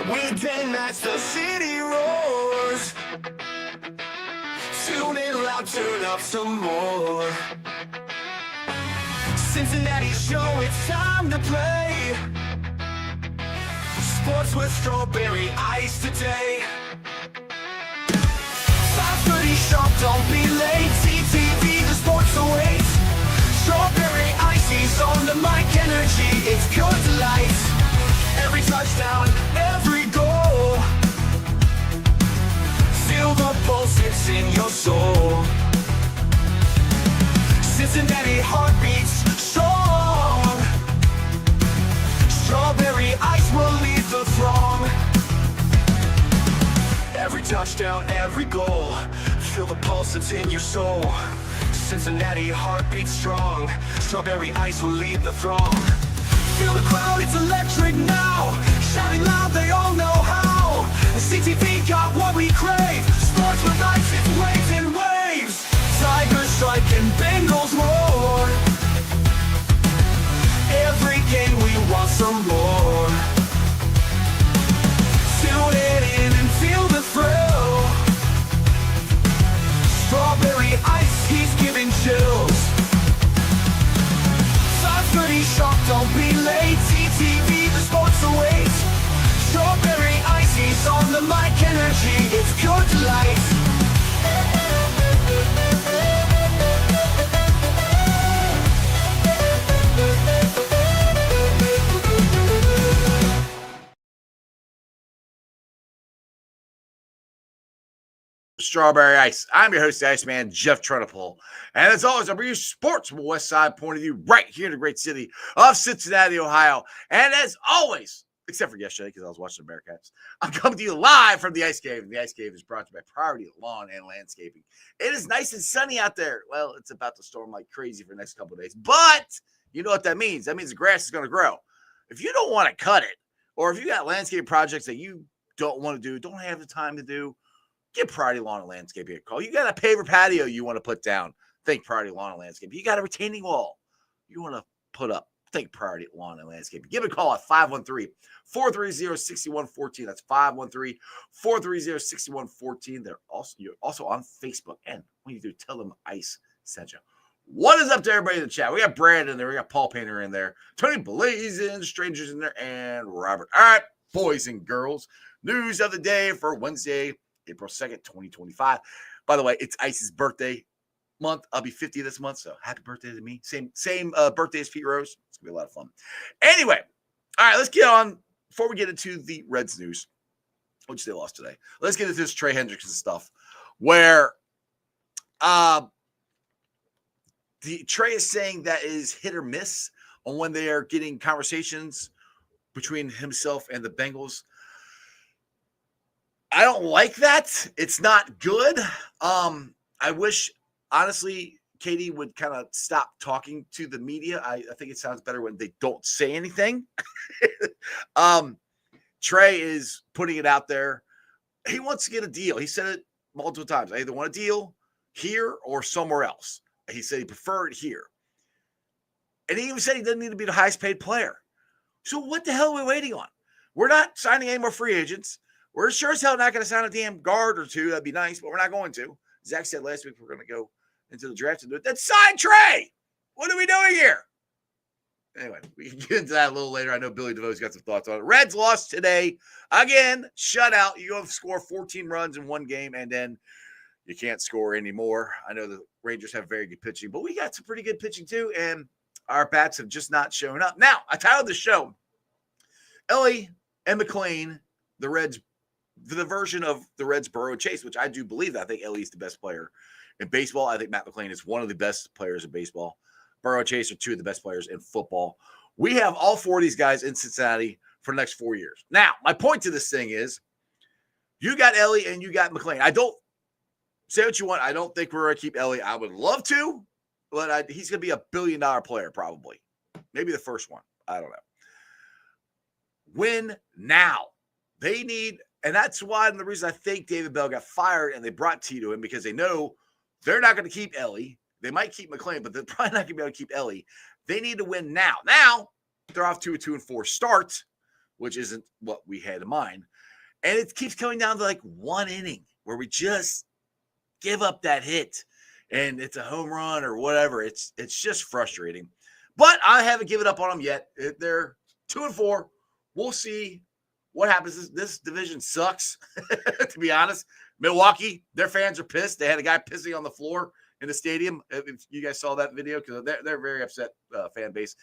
We dance as the city roars. Tune in loud, turn up some more. Cincinnati show, it's time to play. Sports with strawberry ice today. 5:30 sharp, don't be late. TTV, the sports awaits. Strawberry ices on the mic, energy, it's pure delight. Every touchdown, every goal. Feel the pulse, it's in your soul. Cincinnati heartbeats strong. Strawberry ice will lead the throng. Every touchdown, every goal. Feel the pulse that's in your soul. Cincinnati heartbeats strong. Strawberry ice will lead the throng. Feel the crowd, it's electric now. Shouting loud, they all know how. The CTV got what we crave. Sports with ice, it's waves and waves. Tigers strike and Bengals roar. Every game we want some more. Tune in and feel the thrill. Strawberry ice, he's giving chills. 5:30 sharp, don't be late. TTV, the sports awaits. Strawberry ice, he's on the mic, energy, it's pure delight. Strawberry Ice. I'm your host, the Iceman, Jeff Trenopole. And as always, I bring you sports from a West Side point of view right here in the great city of Cincinnati, Ohio. And as always, except for yesterday because I was watching the Bearcats, I'm coming to you live from the Ice Cave. And the Ice Cave is brought to you by Priority Lawn and Landscaping. It is nice and sunny out there. Well, it's about to storm like crazy for the next couple of days. But you know what that means. That means the grass is going to grow. If you don't want to cut it, or if you got landscape projects that you don't want to do, don't have the time to do, give Priority Lawn and Landscaping a call. You got a paver patio you want to put down, think Priority Lawn and Landscaping. You got a retaining wall you want to put up, think Priority Lawn and Landscaping. Give it a call at 513-430-6114. That's 513-430-6114. You're also on Facebook. And when you do, tell them Ice sent you. What is up to everybody in the chat? We got Brad in there. We got Paul Painter in there. Tony Blazin, Strangers in there, and Robert. All right, boys and girls. News of the day for Wednesday, April 2nd, 2025. By the way, it's Ice's birthday month. I'll be 50 this month, so happy birthday to me. Same birthday as Pete Rose. It's going to be a lot of fun. Anyway, all right, let's get on. Before we get into the Reds news, which they lost today, let's get into this Trey Hendrickson stuff, where the Trey is saying that is hit or miss on when they are getting conversations between himself and the Bengals. I don't like that. It's not good. I wish, honestly, Katie would kind of stop talking to the media. I think it sounds better when they don't say anything. Trey is putting it out there. He wants to get a deal. He said it multiple times. I either want a deal here or somewhere else. He said he preferred it here. And he even said he doesn't need to be the highest paid player. So what the hell are we waiting on? We're not signing any more free agents. We're sure as hell not going to sign a damn guard or two. That'd be nice, but we're not going to. Zach said last week we're going to go into the draft and do it. Then sign Trey. What are we doing here? Anyway, we can get into that a little later. I know Billy DeVoe's got some thoughts on it. Reds lost today. Again, shutout. You go score 14 runs in one game, and then you can't score anymore. I know the Rangers have very good pitching, but we got some pretty good pitching too, and our bats have just not shown up. Now, I titled the show, Elly and McLain, the Reds, the version of the Reds' Burrow and Chase, which I do believe that. I think Elly's the best player in baseball. I think Matt McLain is one of the best players in baseball. Burrow and Chase are two of the best players in football. We have all four of these guys in Cincinnati for the next 4 years. Now, my point to this thing is you got Elly and you got McLain. I don't say what you want. I don't think we're going to keep Elly. I would love to, but he's going to be a billion-dollar player probably. Maybe the first one. I don't know. Win now. They need, and that's why, and the reason I think David Bell got fired and they brought Tito in, because they know they're not going to keep Elly. They might keep McLain, but they're probably not going to be able to keep Elly. They need to win now. Now, they're off to a 2-4 start which isn't what we had in mind. And it keeps coming down to like one inning where we just give up that hit and it's a home run or whatever. It's just frustrating. But I haven't given up on them yet. They're 2-4. We'll see what happens. This division sucks, to be honest. Milwaukee, their fans are pissed. They had a guy pissing on the floor in the stadium. If you guys saw that video, because they're very upset fan base.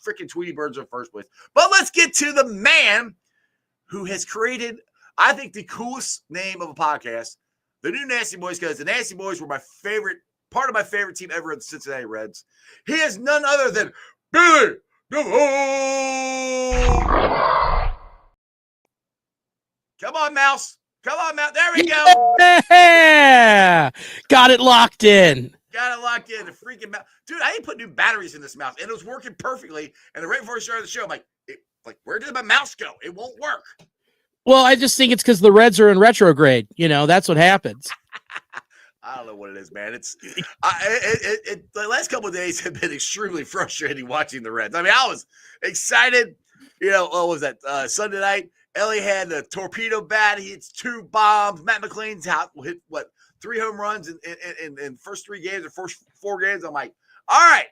Freaking Tweety Birds are first place. But let's get to the man who has created, I think, the coolest name of a podcast, the new Nasty Boys, because the Nasty Boys were part of my favorite team ever, the Cincinnati Reds. He is none other than Billy DeVoe. Come on, Mouse. Come on, Mouse. There we go. Yeah! Got it locked in. Got it locked in. The freaking mouse. Dude, I didn't put new batteries in this mouse, and it was working perfectly. And right before we started the show, I'm like, where did my mouse go? It won't work. Well, I just think it's because the Reds are in retrograde. You know, that's what happens. I don't know what it is, man. The last couple of days have been extremely frustrating watching the Reds. I mean, I was excited. You know, what was that? Sunday night, Elly had the torpedo bat. He hits 2 bombs. Matt McLain's hit, 3 home runs in first 3 games or first 4 games. I'm like, all right,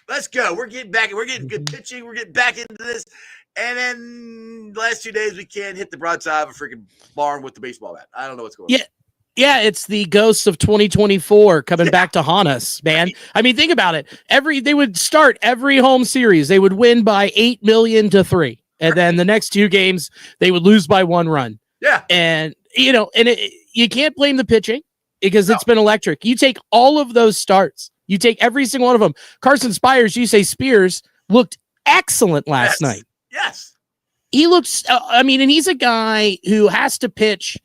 let's go. We're getting back. We're getting good pitching. We're getting back into this. And then the last 2 days, we can't hit the broadside of a freaking barn with the baseball bat. I don't know what's going on. Yeah, it's the ghosts of 2024 coming back to haunt us, man. I mean, think about it. They would start every home series. They would win by 8 million to 3. And then the next 2 games, they would lose by 1 run. Yeah. And, you know, you can't blame the pitching because it's been electric. You take all of those starts. You take every single one of them. Carson Spears looked excellent last night. Yes. He looks, and he's a guy who has to pitch.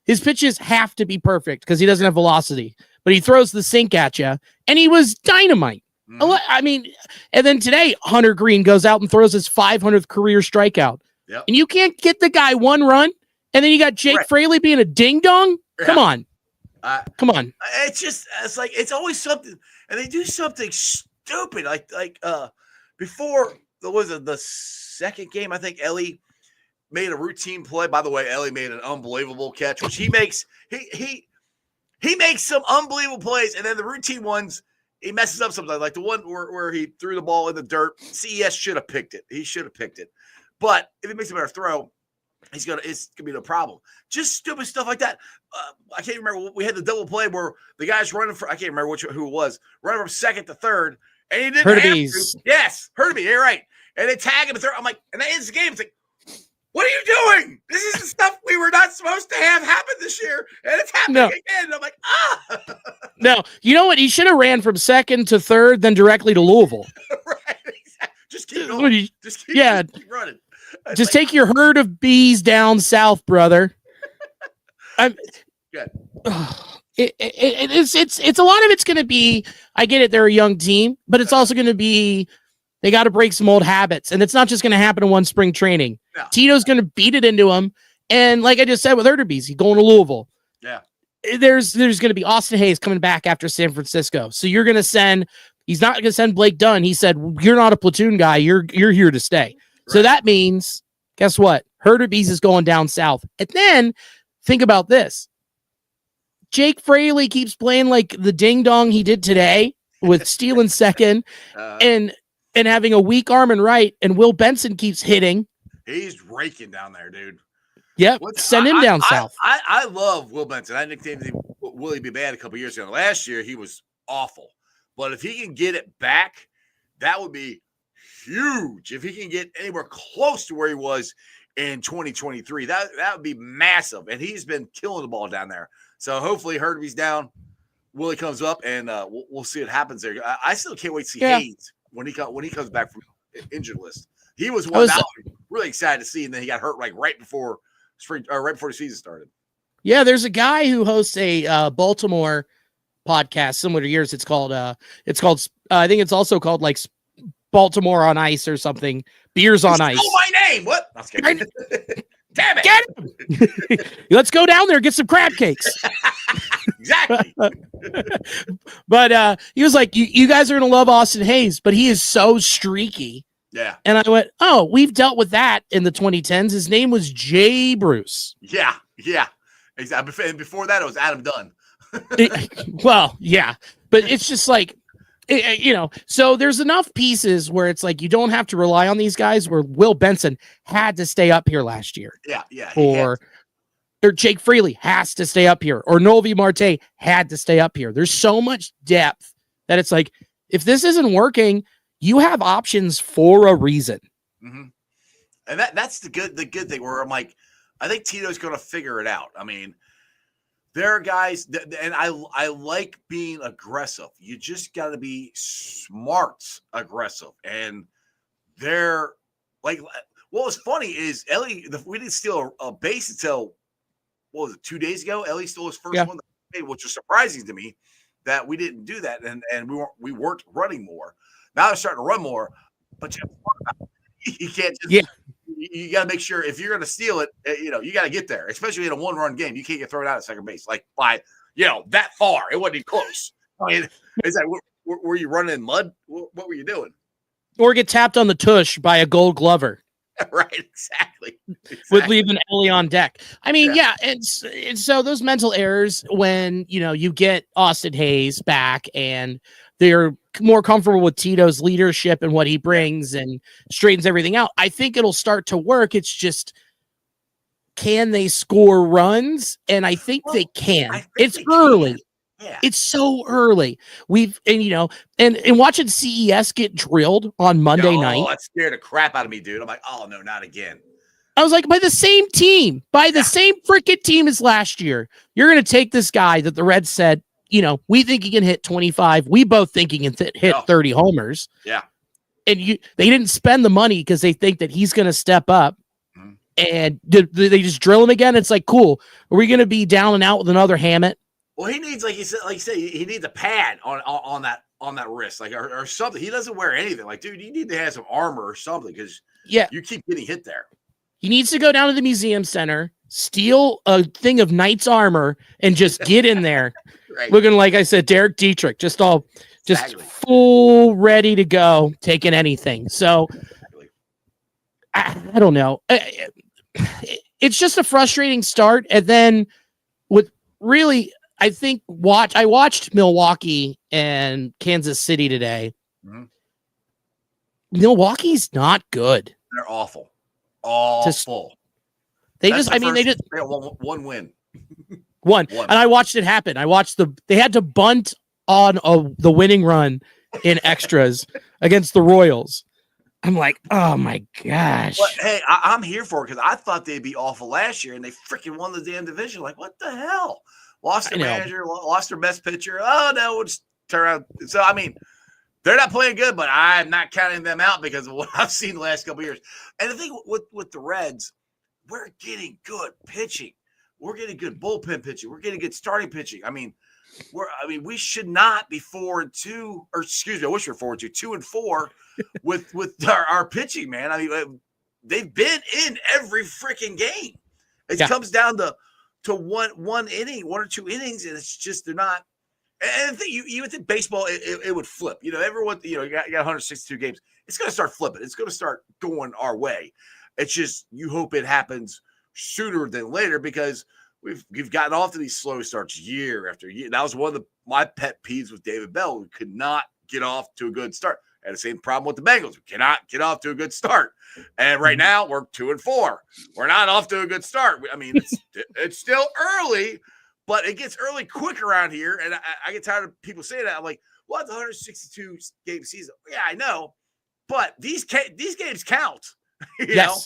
His pitches have to be perfect because he doesn't have velocity, but he throws the sink at you, and he was dynamite. Mm-hmm. And then today, Hunter Green goes out and throws his 500th career strikeout. Yep. And you can't get the guy 1 run, and then you got Jake Fraley being a ding-dong? Yeah. Come on. Come on. It's always something, and they do something stupid. Before, the second game, I think Elly made a routine play. By the way, Elly made an unbelievable catch, which he makes. He makes some unbelievable plays, and then the routine ones, he messes up sometimes. Like the one where he threw the ball in the dirt. CES should have picked it. He should have picked it. But if he makes a better throw, it's gonna be no problem. Just stupid stuff like that. I can't remember. We had the double play where the guy's running for. I can't remember who it was. Running from second to third, and he didn't have to. Yes, Hurtubise. You're right. And they tag him and third. I'm like, and that ends the game. It's like, what are you doing? This is the stuff we were not supposed to have happen this year, and it's happening again. And I'm like, No, you know what? He should have ran from second to third, then directly to Louisville. Right. Just keep going. Just keep running. Just take your herd of bees down south, brother. Good. It's a lot of it's going to be. I get it; they're a young team, but it's also going to be. They got to break some old habits, and it's not just going to happen in one spring training. No. Tito's going to beat it into him, and like I just said with Hurtubise, he's going to Louisville. Yeah, there's going to be Austin Hayes coming back after San Francisco, so you're going to send. He's not going to send Blake Dunn. He said, "You're not a platoon guy. You're here to stay." Right. So that means, guess what? Hurtubise is going down south, and then think about this: Jake Fraley keeps playing like the ding dong he did today with stealing second, and having a weak arm and right, and Will Benson keeps hitting. He's raking down there, dude. Yep, send him down south. I love Will Benson. I nicknamed him Willie Be Bad a couple years ago. Last year, he was awful. But if he can get it back, that would be huge. If he can get anywhere close to where he was in 2023, that would be massive. And he's been killing the ball down there. So hopefully Hurtubise's down. Willie comes up, and we'll see what happens there. I still can't wait to see Hayes when he comes back from injured list. He was one that I was really excited to see, and then he got hurt right before spring or right before the season started. Yeah, there's a guy who hosts a Baltimore podcast similar to yours. It's called I think it's also called like Baltimore on Ice or something. Beers on Ice. Oh, my name. What? Damn it. Get him. Let's go down there and get some crab cakes. Exactly. But he was like, you guys are going to love Austin Hayes, but he is so streaky Yeah. And I went, oh, we've dealt with that in the 2010s. His name was Jay Bruce. Yeah. Yeah. Exactly. And before that, it was Adam Dunn. Well, yeah. But it's just like, so there's enough pieces where it's like you don't have to rely on these guys, where Will Benson had to stay up here last year. Yeah. Yeah. Or Jake Freely has to stay up here. Or Novi Marte had to stay up here. There's so much depth that it's like, if this isn't working, you have options for a reason. Mm-hmm. And that's the good thing where I'm like, I think Tito's going to figure it out. I mean, there are guys and I like being aggressive. You just got to be smart aggressive. And they're like, what was funny is Elly, we didn't steal a base until, what was it, 2 days ago? Elly stole his first one, which was surprising to me that we didn't do that. And we weren't running more. Now they're starting to run more, but you can't just, you got to make sure if you're going to steal it, you got to get there, especially in a one-run game. You can't get thrown out at second base like by, that far. It wasn't even close. I mean, it's like, were you running in mud? What were you doing? Or get tapped on the tush by a Gold Glover. Right, exactly. With leaving Elly on deck. I mean, and so those mental errors when, you get Austin Hayes back and they're more comfortable with Tito's leadership and what he brings and straightens everything out, I think it'll start to work. It's just, can they score runs? And I think they can. It's early. Yeah. It's so early. And watching CES get drilled on Monday night. Oh, that scared the crap out of me, dude. I'm like, oh no, not again. I was like, by the same team, the same freaking team as last year. You're going to take this guy that the Reds said, we think he can hit 25. We both think he can hit 30 homers. Yeah. And they didn't spend the money because they think that he's going to step up. Mm-hmm. And they just drill him again. It's like, cool. Are we going to be down and out with another Hammett? Well, he needs, like you said, he needs a pad on that wrist, like or something. He doesn't wear anything. Like, dude, you need to have some armor or something because you keep getting hit there. He needs to go down to the museum center, steal a thing of knight's armor, and just get in there, right. Looking like I said, Derek Dietrich, just full ready to go, taking anything. So I don't know. It's just a frustrating start, and then with really. I think I watched Milwaukee and Kansas City today. Mm-hmm. Milwaukee's not good. They're awful. Awful. They just one win. One. And I watched it happen. They had to bunt on the winning run in extras against the Royals. I'm like, oh my gosh. But hey, I'm here for it because I thought they'd be awful last year and they freaking won the damn division. Like, what the hell? Lost their manager, lost their best pitcher. Oh, no, we'll just turn around. So, I mean, they're not playing good, but I'm not counting them out because of what I've seen the last couple of years. And the thing with the Reds, we're getting good pitching. We're getting good bullpen pitching. We're getting good starting pitching. I mean, we should not be 4-2, or excuse me, I wish we were 4-2, 2-4 with our pitching, man. I mean, they've been in every freaking game. It comes down to one inning, 1 or 2 innings, and it's just they're not. And I think you would think baseball it would flip. Everyone you got 162 games. It's going to start flipping. It's going to start going our way. It's just you hope it happens sooner than later because we've gotten off to these slow starts year after year. That was one of my pet peeves with David Bell. We could not get off to a good start. Had the same problem with the Bengals. We cannot get off to a good start. And right now we're 2-4. We're not off to a good start. I mean, it's still early, but it gets early quick around here. And I get tired of people saying that. I'm like, well, it's a 162 game season. Yeah, I know. But these games count. You know?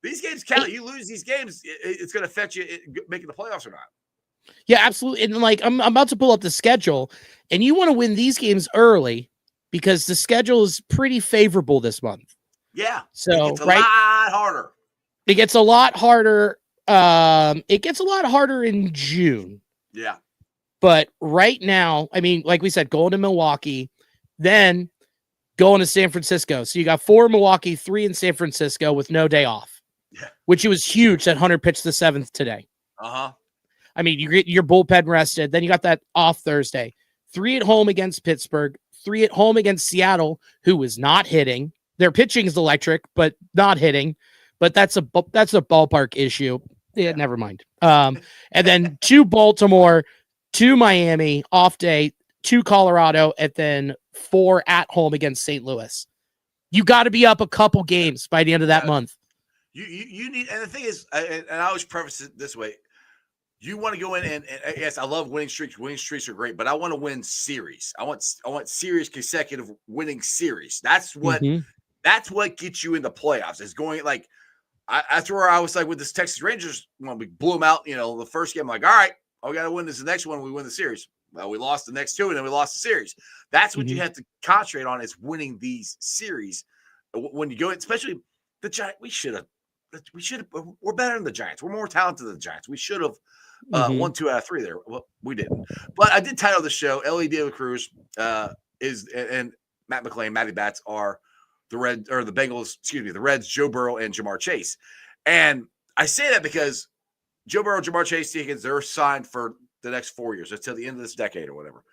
These games count. You lose these games, it's going to affect you making the playoffs or not. Yeah, absolutely. And like, I'm about to pull up the schedule, and you want to win these games early because the schedule is pretty favorable this month. Yeah. So it's a lot harder. It gets a lot harder. It gets a lot harder in June. Yeah. But right now, I mean, like we said, going to Milwaukee, then going to San Francisco. So you got 4 in Milwaukee, 3 in San Francisco with no day off. Yeah. Which it was huge that Hunter pitched the 7th today. Uh-huh. I mean, you get your bullpen rested. Then you got that off Thursday. 3 at home against Pittsburgh. 3 at home against Seattle, who was not hitting. Their pitching is electric, but not hitting. But that's a ballpark issue. Yeah, never mind. And then 2 Baltimore, 2 Miami, off day, 2 Colorado, and then 4 at home against St. Louis. You got to be up a couple games by the end of that month. You need, and the thing is, and I always preface it this way: you want to go in and yes, I love winning streaks. Winning streaks are great, but I want to win series. I want series, consecutive winning series. That's what gets you in the playoffs. Is going like that's where I was like with this Texas Rangers when we blew them out. The first game, I'm like, all right, we got to win this. The next one, we win the series. Well, we lost the next 2, and then we lost the series. That's what you have to concentrate on, is winning these series. When you go in, especially the Giants, we're better than the Giants. We're more talented than the Giants. We should have won 2 out of 3 there. Well, we didn't. But I did title the show, Elly Cruz and Matt McLain, Matty Bats are the Bengals, the Reds, Joe Burrow and Chase. And I say that because Joe Burrow, Chase, they're signed for the next 4 years, until the end of this decade or whatever.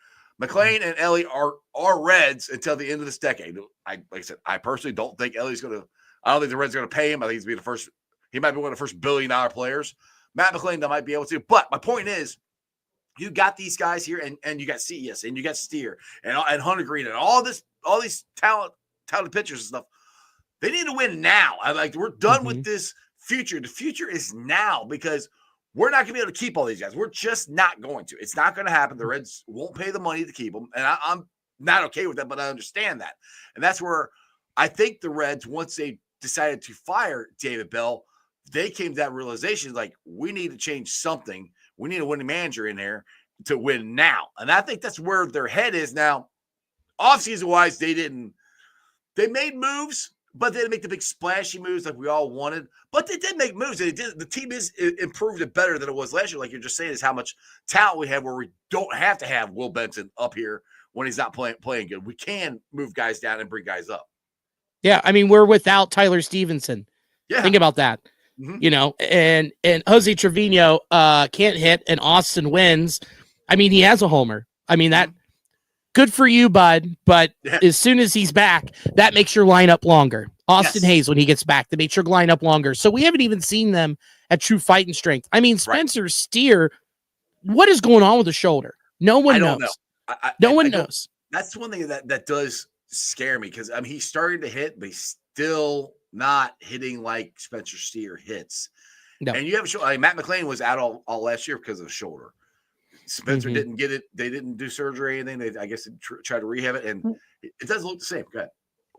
McLain and Elly are Reds until the end of this decade. Like I said, I personally don't think Ellie's going to. I don't think the Reds are going to pay him. I think he's be the first. He might be one of the first $1 billion players. Matt McLain, that might be able to. But my point is, you got these guys here, and you got CES, and you got Steer, and Hunter Green, and all these talented pitchers and stuff. They need to win now. We're done with this future. The future is now, because we're not going to be able to keep all these guys. We're just not going to. It's not going to happen. The Reds won't pay the money to keep them, and I'm not okay with that, but I understand that. And that's where I think the Reds, once they decided to fire David Bell, they came to that realization, like, we need to change something. We need a winning manager in there to win now. And I think that's where their head is now. Offseason wise, they made moves, but they didn't make the big splashy moves like we all wanted. But they did make moves. The team is improved it better than it was last year. Like you're just saying, is how much talent we have, where we don't have to have Will Benson up here when he's not playing good. We can move guys down and bring guys up. Yeah, I mean, we're without Tyler Stevenson. Yeah. Think about that. And Jose Trevino can't hit, and Austin wins. I mean, he has a homer. I mean, that good for you, bud. But as soon as he's back, that makes your lineup longer. Austin Hayes, when he gets back, that makes your lineup longer. So we haven't even seen them at true fighting strength. I mean, Spencer Steer, what is going on with the shoulder? No one knows. No one knows. That's one thing that does scare me, because he's starting to hit, but he's still not hitting like Spencer Steer hits. No. And you have Matt McLain was out all last year because of the shoulder. Spencer didn't get it. They didn't do surgery or anything. I guess they tried to rehab it, and it doesn't look the same. Go ahead.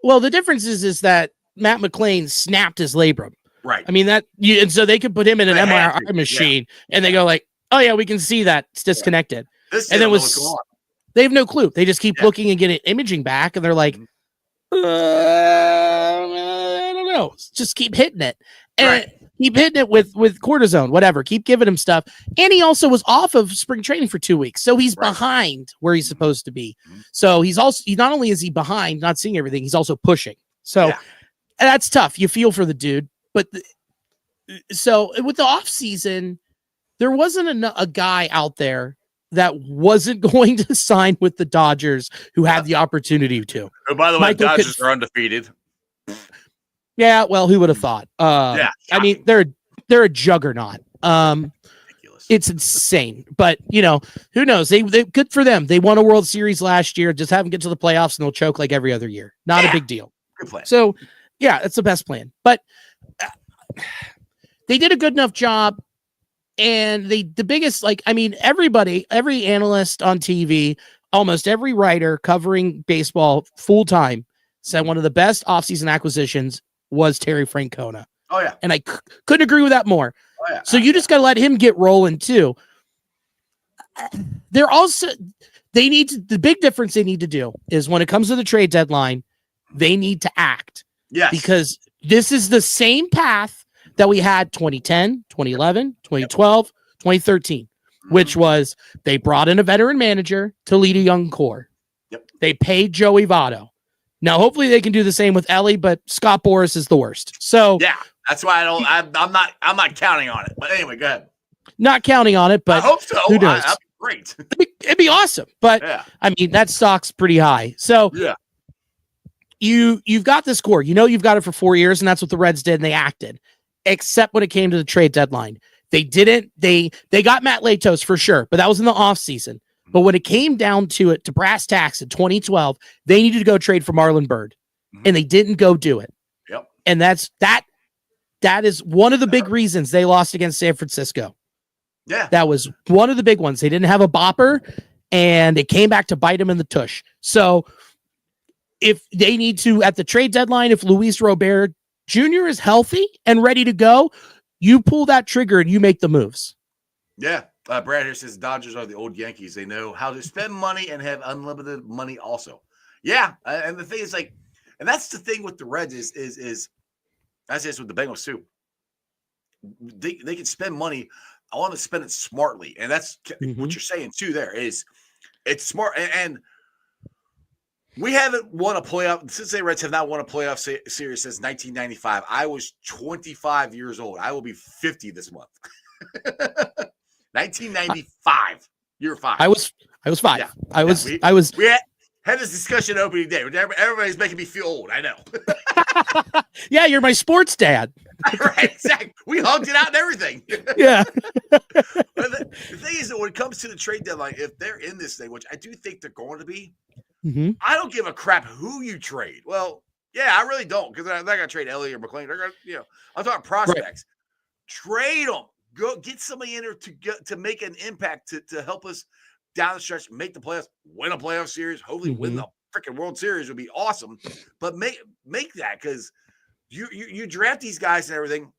Well, the difference is that Matt McLain snapped his labrum. Right. I mean, and so they could put him in an MRI machine, and they go like, oh yeah, we can see that it's disconnected. And then they have no clue. They just keep looking and getting imaging back, and they're like, I don't know. Just keep hitting it. And keep hitting it with cortisone, whatever. Keep giving him stuff. And he also was off of spring training for 2 weeks. So he's behind where he's supposed to be. So he not only is he behind, not seeing everything, he's also pushing. So that's tough. You feel for the dude. But so with the off season, there wasn't a guy out there that wasn't going to sign with the Dodgers who had the opportunity to. Oh, by the way, Dodgers are undefeated. Yeah, well, who would have thought? I mean, they're a juggernaut. It's insane, but who knows? They good for them. They won a World Series last year. Just haven't get to the playoffs, and they'll choke like every other year. Not a big deal. Good plan. So, yeah, that's the best plan. But they did a good enough job. And the biggest, every analyst on TV, almost every writer covering baseball full time said one of the best offseason acquisitions was Terry Francona. Oh, yeah. And I couldn't agree with that more. Oh, yeah. So you just got to let him get rolling too. The big difference they need to do is when it comes to the trade deadline, they need to act. Yes. Because this is the same path that we had 2010, 2011, 2012, 2013, which was they brought in a veteran manager to lead a young core. Yep. They paid Joey Votto. Now, hopefully they can do the same with Elly, but Scott Boras is the worst. So yeah, that's why I'm not counting on it. But anyway, go ahead. Not counting on it, but I hope so. Who knows? That'd be great. It'd be awesome. But I mean, that stock's pretty high. So you've got this core. You've got it for 4 years, and that's what the Reds did, and they acted. Except when it came to the trade deadline. They didn't. They got Matt Latos for sure, but that was in the offseason. But when it came down to it, to brass tacks in 2012, they needed to go trade for Marlon Byrd, and they didn't go do it. Yep. And that is one of the big reasons they lost against San Francisco. Yeah. That was one of the big ones. They didn't have a bopper, and it came back to bite them in the tush. So if they need to, at the trade deadline, if Luis Robert Jr. is healthy and ready to go, you pull that trigger and you make the moves. Yeah. Brad here says Dodgers are the old Yankees. They know how to spend money and have unlimited money also. Yeah. And the thing is, like, and that's the thing with the Reds is as is with the Bengals too. They can spend money. I want to spend it smartly. And that's what you're saying too there is it's smart. And we haven't won a playoff. The Cincinnati Reds have not won a playoff series since 1995. I was 25 years old. I will be 50 this month. 1995. You're 5. I was 5. Yeah. I was. We had this discussion opening day. Everybody's making me feel old. I know. Yeah, you're my sports dad. Right, exactly. We hugged it out and everything. Yeah. But the thing is that when it comes to the trade deadline, if they're in this thing, which I do think they're going to be, I don't give a crap who you trade. Well, yeah, I really don't, because they're not going to trade Elly or McLain. They're going to, I'm talking prospects. Right. Trade them. Go get somebody in there to make an impact to help us down the stretch, make the playoffs, win a playoff series, hopefully win the freaking World Series would be awesome. But make that, because you draft these guys and everything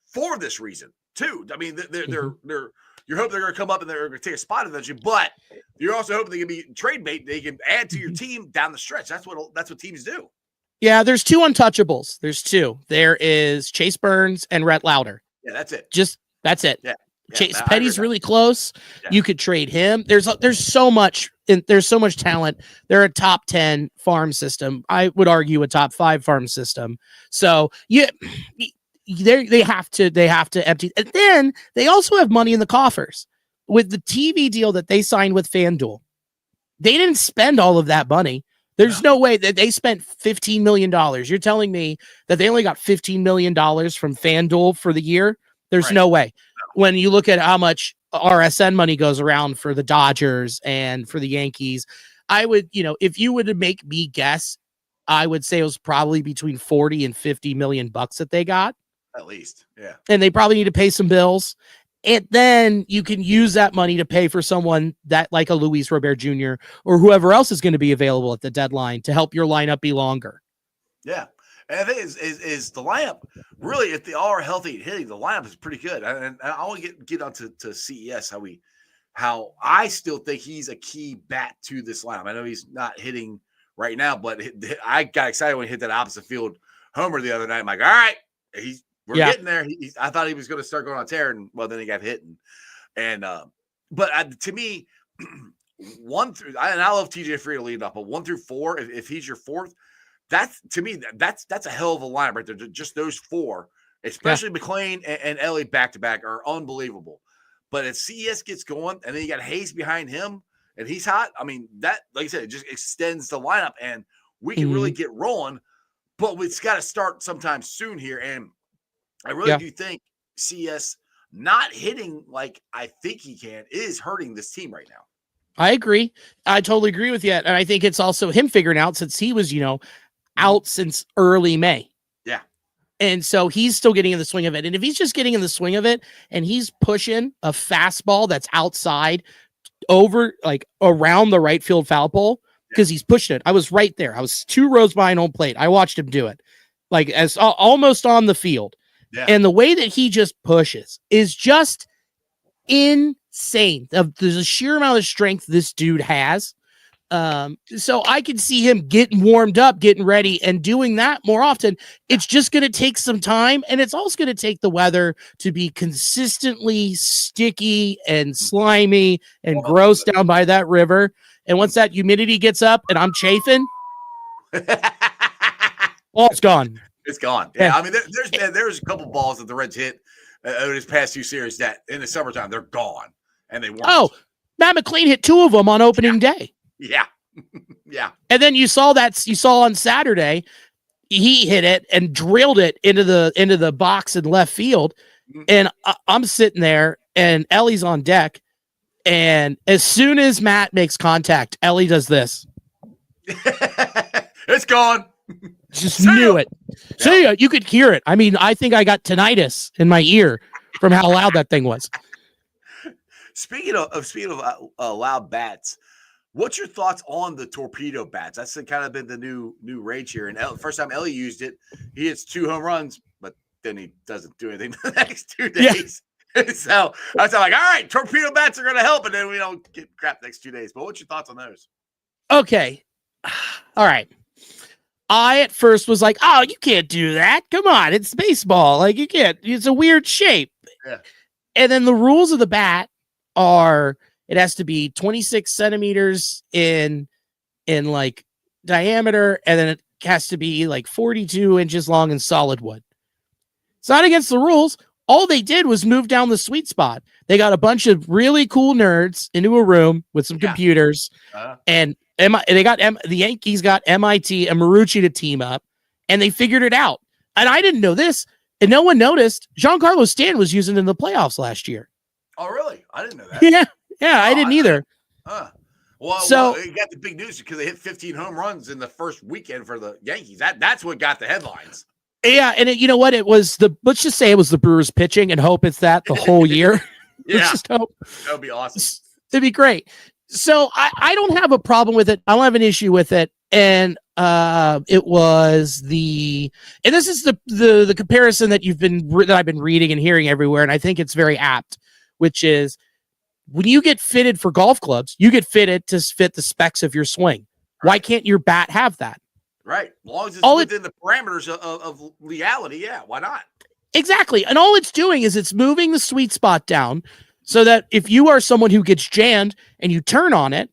for this reason too. I mean, you're hoping they're going to come up and they're going to take a spot eventually, but you're also hoping they can be trade bait. They can add to your team down the stretch. That's what teams do. Yeah, there's 2 untouchables. There's 2. There is Chase Burns and Rhett Lauder. Yeah, that's it. That's it. Yeah. Chase Petty's really close. Yeah. You could trade him. There's so much. There's so much talent. They're a top 10 farm system. I would argue a top 5 farm system. So they have to empty. And then they also have money in the coffers with the TV deal that they signed with FanDuel. They didn't spend all of that money. There's no way that they spent $15 million. You're telling me that they only got $15 million from FanDuel for the year? There's no way. When you look at how much RSN money goes around for the Dodgers and for the Yankees, I would, if you would make me guess, I would say it was probably between 40 and 50 million bucks that they got. At least. Yeah. And they probably need to pay some bills. And then you can use that money to pay for someone that like a Luis Robert Jr. or whoever else is going to be available at the deadline to help your lineup be longer. Yeah. And I think is the lineup really, if they all are healthy and hitting, the lineup is pretty good. And I want to get on to CES, how I still think he's a key bat to this lineup. I know he's not hitting right now, but I got excited when he hit that opposite field homer the other night. I'm like, all right, we're getting there. I thought he was going to start going on tear, and then he got hit. But to me, 1 through, and I love TJ Free to lead off, but 1 through 4, if he's your 4th, that's a hell of a lineup right there. Just those 4, especially McLain and Elly back to back, are unbelievable. But if CES gets going, and then you got Hayes behind him, and he's hot, I mean, that, like I said, it just extends the lineup, and we can really get rolling. But it's got to start sometime soon here, and I really do think CS not hitting like I think he can is hurting this team right now. I agree. I totally agree with you. And I think it's also him figuring out, since he was, out since early May. Yeah. And so he's still getting in the swing of it. And if he's just getting in the swing of it and he's pushing a fastball that's outside over, like around the right field foul pole, because he's pushing it. I was right there. I was 2 rows behind home plate. I watched him do it, like as almost on the field. Yeah. And the way that he just pushes is just insane. There's a sheer amount of strength this dude has. So I can see him getting warmed up, getting ready, and doing that more often. It's just going to take some time, and it's also going to take the weather to be consistently sticky and slimy and gross down by that river. And once that humidity gets up and I'm chafing, well, it's gone. It's gone. Yeah, I mean, there's a couple balls that the Reds hit over this past 2 series that in the summertime they're gone, and they weren't. Oh, Matt McLain hit 2 of them on opening day. Yeah, Yeah. And then you saw on Saturday, he hit it and drilled it into the box in left field. And I'm sitting there and Elly's on deck. And as soon as Matt makes contact, Elly does this. It's gone. Just knew it. So yeah, you could hear it. I mean, I think I got tinnitus in my ear from how loud that thing was. Speaking of loud bats, what's your thoughts on the torpedo bats? That's kind of been the new rage here. And first time Elly used it, he hits 2 home runs, but then he doesn't do anything the next 2 days. Yeah. So I was like, all right, torpedo bats are going to help, and then we don't get crap next 2 days. But what's your thoughts on those? Okay. All right. I at first was like, oh, you can't do that. Come on, it's baseball. Like, you can't. It's a weird shape. Yeah. And then the rules of the bat are it has to be 26 centimeters in like diameter, and then it has to be like 42 inches long in solid wood. It's not against the rules. All they did was move down the sweet spot. They got a bunch of really cool nerds into a room with some computers, and the Yankees got MIT and Marucci to team up, and they figured it out. And I didn't know this, and no one noticed. Giancarlo Stanton was using it in the playoffs last year. Oh, really? I didn't know that. Yeah, I didn't either. Well, you got the big news because they hit 15 home runs in the first weekend for the Yankees. That's what got the headlines. Yeah, and you know what? Let's just say it was the Brewers pitching and hope it's that the whole year. Let's just hope. That would be awesome. It'd be great. So I don't have a problem with it. I don't have an issue with it. And it was and this is the comparison that I've been reading and hearing everywhere, and I think it's very apt, which is when you get fitted for golf clubs, you get fitted to fit the specs of your swing. Right. Why can't your bat have that? Right. As long as it's within the parameters of legality, yeah, why not? Exactly. And all it's doing is it's moving the sweet spot down so that if you are someone who gets jammed and you turn on it,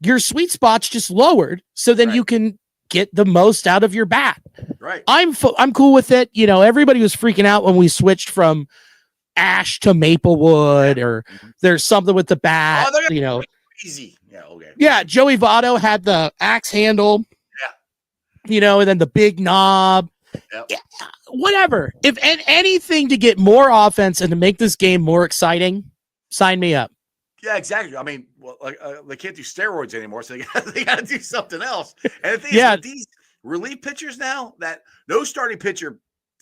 your sweet spot's just lowered so then you can get the most out of your bat. Right. I'm cool with it. You know, everybody was freaking out when we switched from ash to maplewood or there's something with the bat, easy. Yeah. Okay. Yeah. Joey Votto had the axe handle. And then the big knob, whatever. If anything to get more offense and to make this game more exciting, sign me up. Yeah, exactly. I mean, they can't do steroids anymore, so they got to do something else. And the thing is, with these relief pitchers now, that no starting pitcher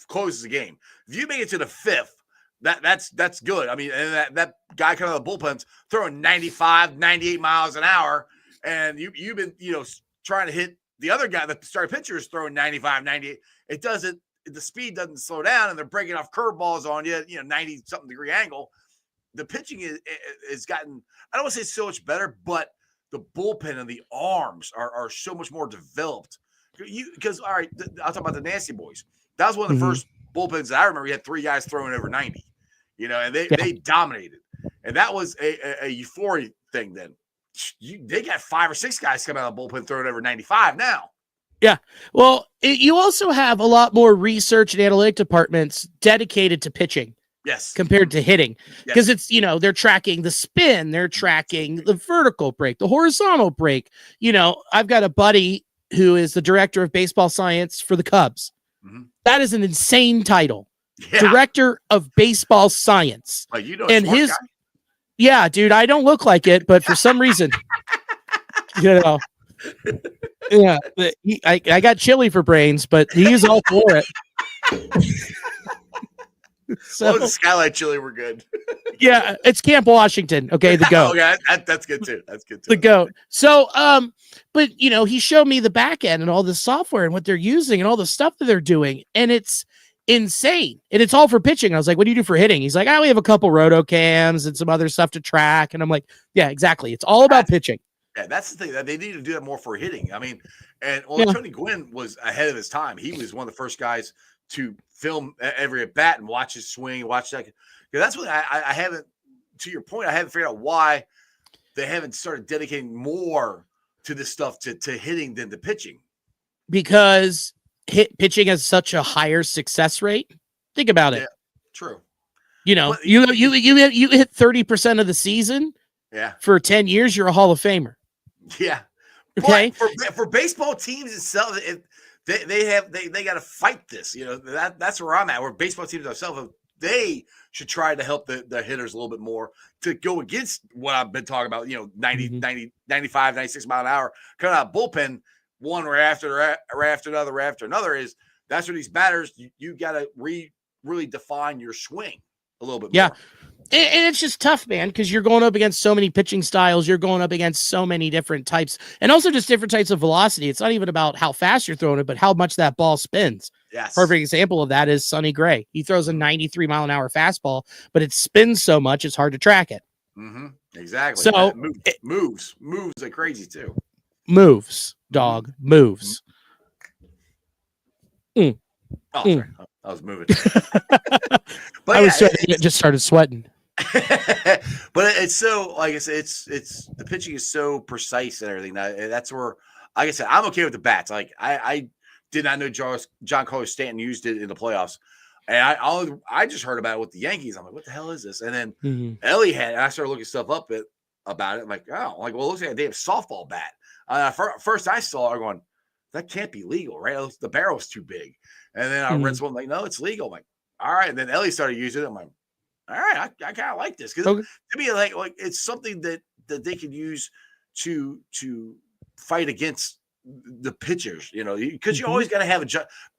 closes the game. If you make it to the 5th, that's good. I mean, and that guy coming out of the bullpen's throwing 95, 98 miles an hour, and you've been trying to hit. The other guy, the starting pitcher, is throwing 95, 98. The speed doesn't slow down, and they're breaking off curveballs on you, 90-something degree angle. The pitching is gotten, I don't want to say so much better, but the bullpen and the arms are so much more developed. Because, all right, I'll talk about the Nasty Boys. That was one of the first bullpens that I remember. You had 3 guys throwing over 90, and they dominated. And that was a euphoria thing then. They got 5 or 6 guys coming out of the bullpen throwing over 95 now. Yeah. Well, you also have a lot more research and analytic departments dedicated to pitching. Yes. Compared to hitting. Because it's, they're tracking the spin, they're tracking the vertical break, the horizontal break. I've got a buddy who is the director of baseball science for the Cubs. Mm-hmm. That is an insane title. Yeah. Director of baseball science. And his guy? Yeah, dude, I don't look like it, but for some reason, I got chili for brains, but he is all for it. So the Skylight chili were good. Yeah, it's Camp Washington. Okay, the GOAT. Okay, that's good too. That's good too. The GOAT. So, but he showed me the back end and all the software and what they're using and all the stuff that they're doing, and it's insane. And it's all for pitching. I was like, what do you do for hitting? He's like, we have a couple roto cams and some other stuff to track. And I'm like, yeah, exactly. It's all about pitching. Yeah, that's the thing. That they need to do that more for hitting. I mean, Tony Gwynn was ahead of his time. He was one of the first guys to film every at bat and watch his swing, watch that. That's what I haven't, to your point, I haven't figured out why they haven't started dedicating more to this stuff to hitting than to pitching. Because pitching has such a higher success rate. Think about it. Yeah, true. You hit 30% of the season. Yeah. For 10 years, you're a Hall of Famer. Yeah. Okay. But for baseball teams itself, they got to fight this. That's where I'm at. Where baseball teams themselves, they should try to help the hitters a little bit more to go against what I've been talking about. 90, 95, 96 mile an hour coming out of bullpen, one right after another is that's where these batters you got to really define your swing a little bit more. Yeah. And it's just tough, man, because you're going up against so many pitching styles. You're going up against so many different types and also just different types of velocity. It's not even about how fast you're throwing it, but how much that ball spins. Yes. Perfect example of that is Sonny Gray. He throws a 93 mile an hour fastball, but it spins so much it's hard to track it. Mm-hmm. Exactly. So moves like crazy too. Moves, dog, moves. Oh, sorry. I was moving. But just started sweating. But it's so, like I said, it's the pitching is so precise and everything. That's where, like I said, I'm okay with the bats. Like I did not know John Carlos Stanton used it in the playoffs, and I just heard about it with the Yankees. I'm like, what the hell is this? And then Elly and I started looking stuff up about it. I'm like, oh, well, it looks like they have softball bat. First I saw it going, that can't be legal, right? The barrel's too big. And then I read something like, no, it's legal. I'm like, all right. And then Elly started using it. I'm like, all right, I kind of like this because to me, like it's something that they could use to fight against the pitchers. Because you always got to have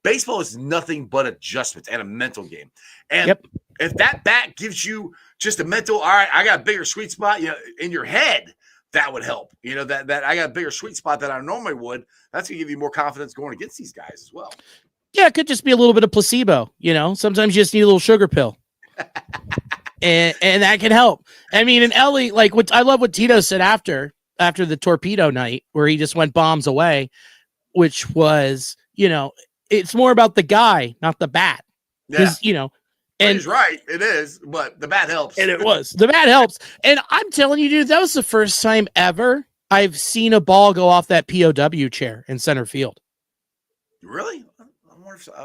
baseball is nothing but adjustments and a mental game. And if that bat gives you just a mental, all right, I got a bigger sweet spot, in your head, that would help. That I got a bigger sweet spot than I normally would. That's gonna give you more confidence going against these guys as well. Yeah, it could just be a little bit of placebo. Sometimes you just need a little sugar pill. and that can help. I mean, and Elly, like I love what Tito said after the torpedo night where he just went bombs away, which was, it's more about the guy, not the bat. Yeah. And he's right. It is, but the bat helps. And the bat helps. And I'm telling you, dude, that was the first time ever I've seen a ball go off that POW chair in center field. Really?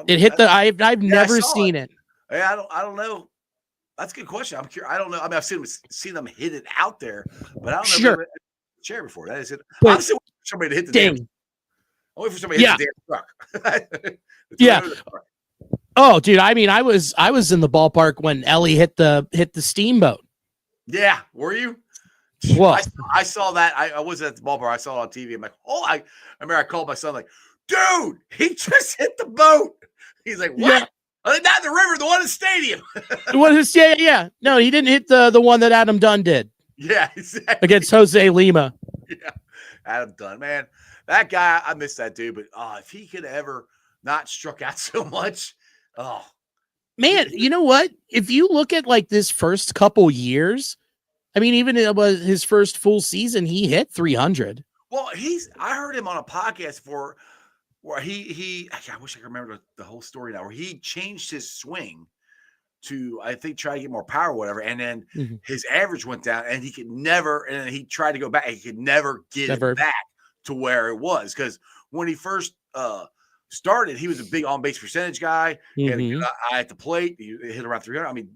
It hit I've never seen it. Hey, I don't know. That's a good question. I'm curious. I don't know. I mean, I've seen them hit it out there, but I don't know if they hit the chair before. That is it. I'm still waiting for somebody to hit the damn. I'm waiting for somebody to hit the damn truck. Oh, dude. I mean, I was in the ballpark when Elly hit the steamboat. Yeah. Were you? What? I saw that. I was at the ballpark. I saw it on TV. I'm like, I remember I called my son like, dude, he just hit the boat. He's like, what? Yeah. Not in the river, the one in the stadium. Yeah. No, he didn't hit the one that Adam Dunn did. Yeah, exactly. Against Jose Lima. Yeah, Adam Dunn, man. That guy, I miss that dude. But if he could ever not struck out so much, man, you know what? If you look at like this first couple years, I mean, even it was his first full season, he hit 300. Well, I heard him on a podcast where he I wish I could remember the whole story now, where he changed his swing to, I think, try to get more power or whatever. And then his average went down and he could never, and he tried to go back. He could never get it back to where it was. Because when he first started, he was a big on-base percentage guy. He had a good eye at the plate. He hit around 300. I mean,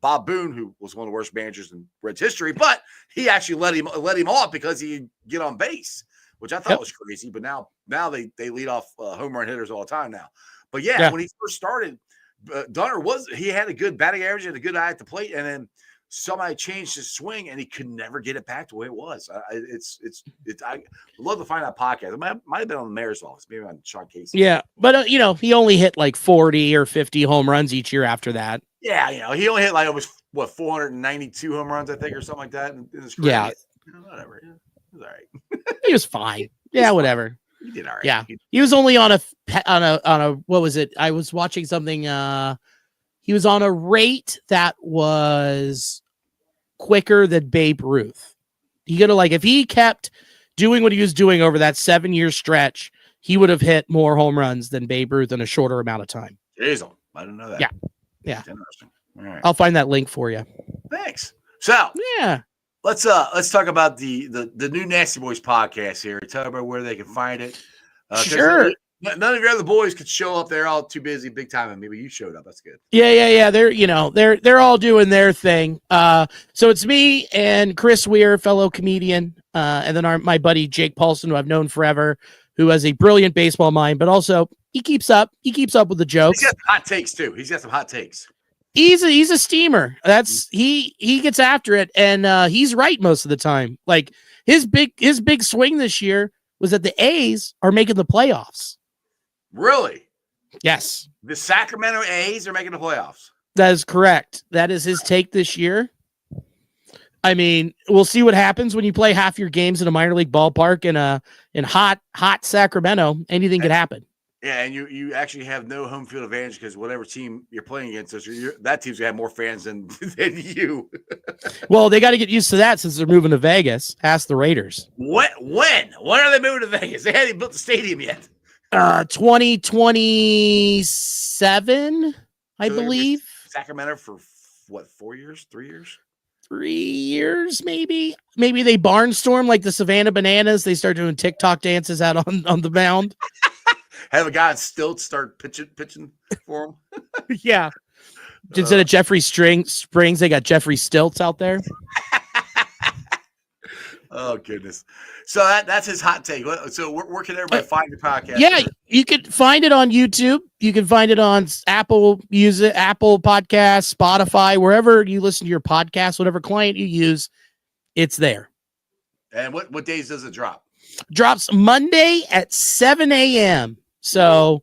Bob Boone, who was one of the worst managers in Reds history, but he actually let him off because he'd get on base, which I thought was crazy. But now they lead off home run hitters all the time now. But when he first started, Dunner he had a good batting average and a good eye at the plate, and then somebody changed his swing and he could never get it back the way it was. I would love to find that podcast. It might have been on the mayor's office, maybe on Sean Casey. Yeah, but he only hit like 40 or 50 home runs each year after that. Yeah, he only hit like almost 492 home runs, I think, or something like that in his career. Yeah, whatever. Yeah, it was all right. He was fine. Yeah, whatever. He did all right. Yeah, he was only on a what was it? I was watching something. He was on a rate that was quicker than Babe Ruth. He could have, like, if he kept doing what he was doing over that 7-year stretch, he would have hit more home runs than Babe Ruth in a shorter amount of time. Jeez, I didn't know that. Yeah. That's interesting. All right. I'll find that link for you. Thanks. So let's talk about the new Nasty Boys podcast here. Tell everybody where they can find it. Sure. None of your other boys could show up. They're all too busy, big time, and maybe you showed up. That's good. Yeah. They're all doing their thing. So it's me and Chris Weir, fellow comedian. and then my buddy Jake Paulson, who I've known forever, who has a brilliant baseball mind, but also he keeps up with the jokes. He's got some hot takes too. He's got some hot takes. He's a steamer. That's he gets after it, and he's right most of the time. Like his big swing this year was that the A's are making the playoffs. Really? Yes. The Sacramento A's are making the playoffs. That is correct. That is his take this year. I mean, we'll see what happens when you play half your games in a minor league ballpark in hot Sacramento. Anything could happen. Yeah, and you actually have no home field advantage because whatever team you're playing against, that team's gonna have more fans than you. Well, they got to get used to that since they're moving to Vegas. Ask the Raiders. When are they moving to Vegas? They haven't built the stadium yet. 2027, I believe. Sacramento for what? 4 years? 3 years? 3 years, maybe. Maybe they barnstorm like the Savannah Bananas. They start doing TikTok dances out on the mound. Have a guy on stilts start pitching for him. Yeah. Instead of Jeffrey Springs, they got Jeffrey Stilts out there. Oh goodness! So that's his hot take. So where can everybody find your podcast? Yeah, you can find it on YouTube. You can find it on Apple Music, Apple Podcasts, Spotify, wherever you listen to your podcast, whatever client you use, it's there. And what days does it drop? Drops Monday at 7 a.m. So,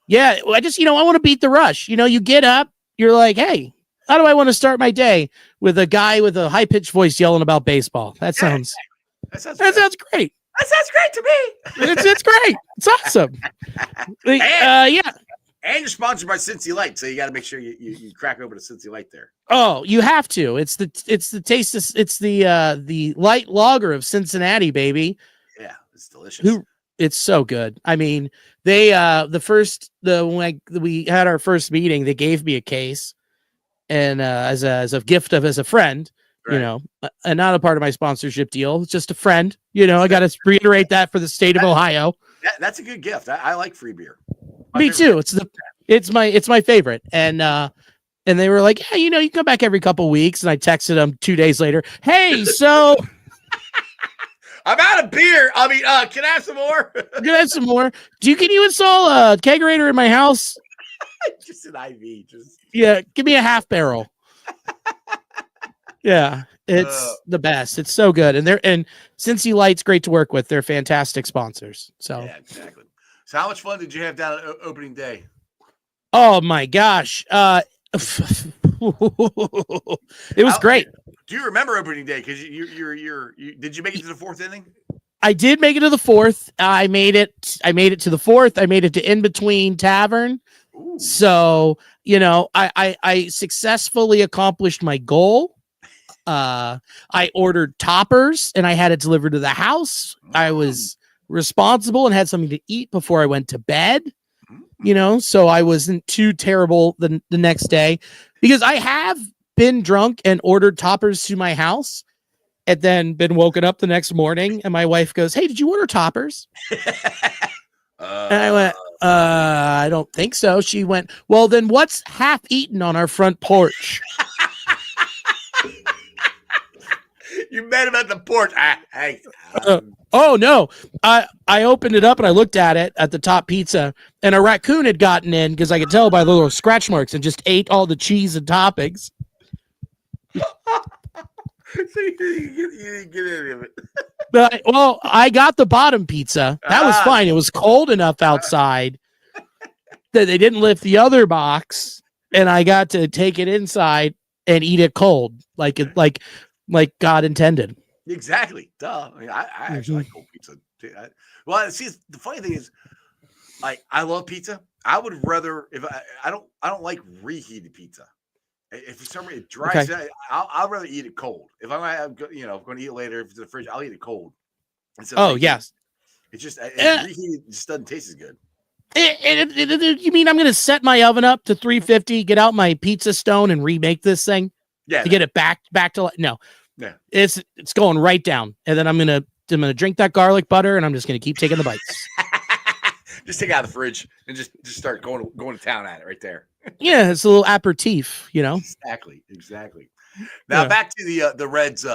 yeah, I just, I want to beat the rush. You get up, you're like, hey, how do I want to start my day with a guy with a high-pitched voice yelling about baseball? That sounds great. That sounds great to me. It's great. It's awesome. Yeah. And you're sponsored by Cincy Light, so you got to make sure you crack open a Cincy Light there. Oh, you have to. It's the taste. It's the light lager of Cincinnati, baby. Yeah, it's delicious. It's so good. I mean, they when we had our first meeting, they gave me a case, and as a gift as a friend, right. And not a part of my sponsorship deal. It's just a friend. I got to reiterate that for the state of Ohio. That's a good gift. I like free beer. Me too. It's my favorite. And they were like, yeah, you can come back every couple weeks. And I texted them 2 days later. Hey, so I'm out of beer. I mean, can I have some more? Can I have some more? Can you install a kegerator in my house? Just an IV. Yeah, give me a half barrel. Yeah, it's the best. It's so good. And Cincy Light's great to work with. They're fantastic sponsors. So yeah, exactly. So how much fun did you have down at opening day? Oh my gosh. It was great. Do you remember opening day? Because you did you make it to the fourth inning? I did make it to the fourth. I made it to the fourth. I made it to In Between Tavern. Ooh. So, I successfully accomplished my goal. I ordered toppers and I had it delivered to the house. I was responsible and had something to eat before I went to bed. So I wasn't too terrible the next day, because I have been drunk and ordered toppers to my house and then been woken up the next morning and my wife goes, hey, did you order toppers? And I went, I don't think so. She went, well, then what's half eaten on our front porch? You met him at the porch. Oh no. I opened it up and I looked at the top pizza, and a raccoon had gotten in, because I could tell by the little scratch marks, and just ate all the cheese and toppings. So you didn't get any of it. Well, I got the bottom pizza. That was fine. It was cold enough outside that they didn't lift the other box, and I got to take it inside and eat it cold, like God intended. Exactly. Duh. I mean, I actually like cold pizza. See, the funny thing is, I love pizza. I would rather, if I don't like reheated pizza. If for some reason it dries, okay, I'll rather eat it cold. If I'm going to eat it later, if it's in the fridge, I'll eat it cold. Yes. It's just reheated just doesn't taste as good. You mean I'm going to set my oven up to 350, get out my pizza stone, and remake this thing? Yeah. To get it back to no. Yeah. It's going right down, and then I'm gonna drink that garlic butter, and I'm just gonna keep taking the bites. Just take it out of the fridge and just start going to town at it right there. Yeah, it's a little aperitif, Exactly. Now back to the Reds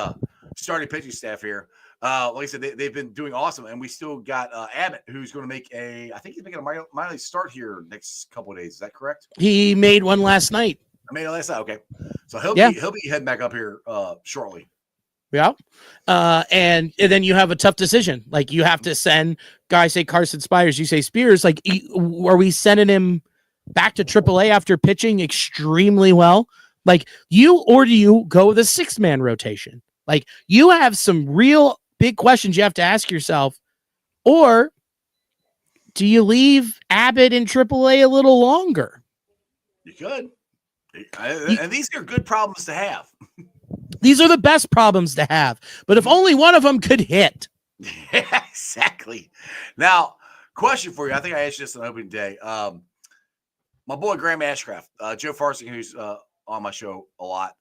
starting pitching staff here. Like I said, they've been doing awesome, and we still got Abbott, who's going to make I think he's making a minor start here next couple of days. Is that correct? He made one last night. I made it last night. Okay, so he'll be heading back up here shortly. Yeah. And then you have a tough decision. Like you have to send guys, say Carson Spires, you say Spears. Like, are we sending him back to AAA after pitching extremely well? Like do you go with a 6-man rotation? Like you have some real big questions you have to ask yourself, or do you leave Abbott in AAA a little longer? You could. And these are good problems to have. These are the best problems to have. But if only one of them could hit. Yeah, exactly. Now, question for you. I think I asked you this on opening day. My boy Graham Ashcraft, Joe Farsing, who's on my show a lot,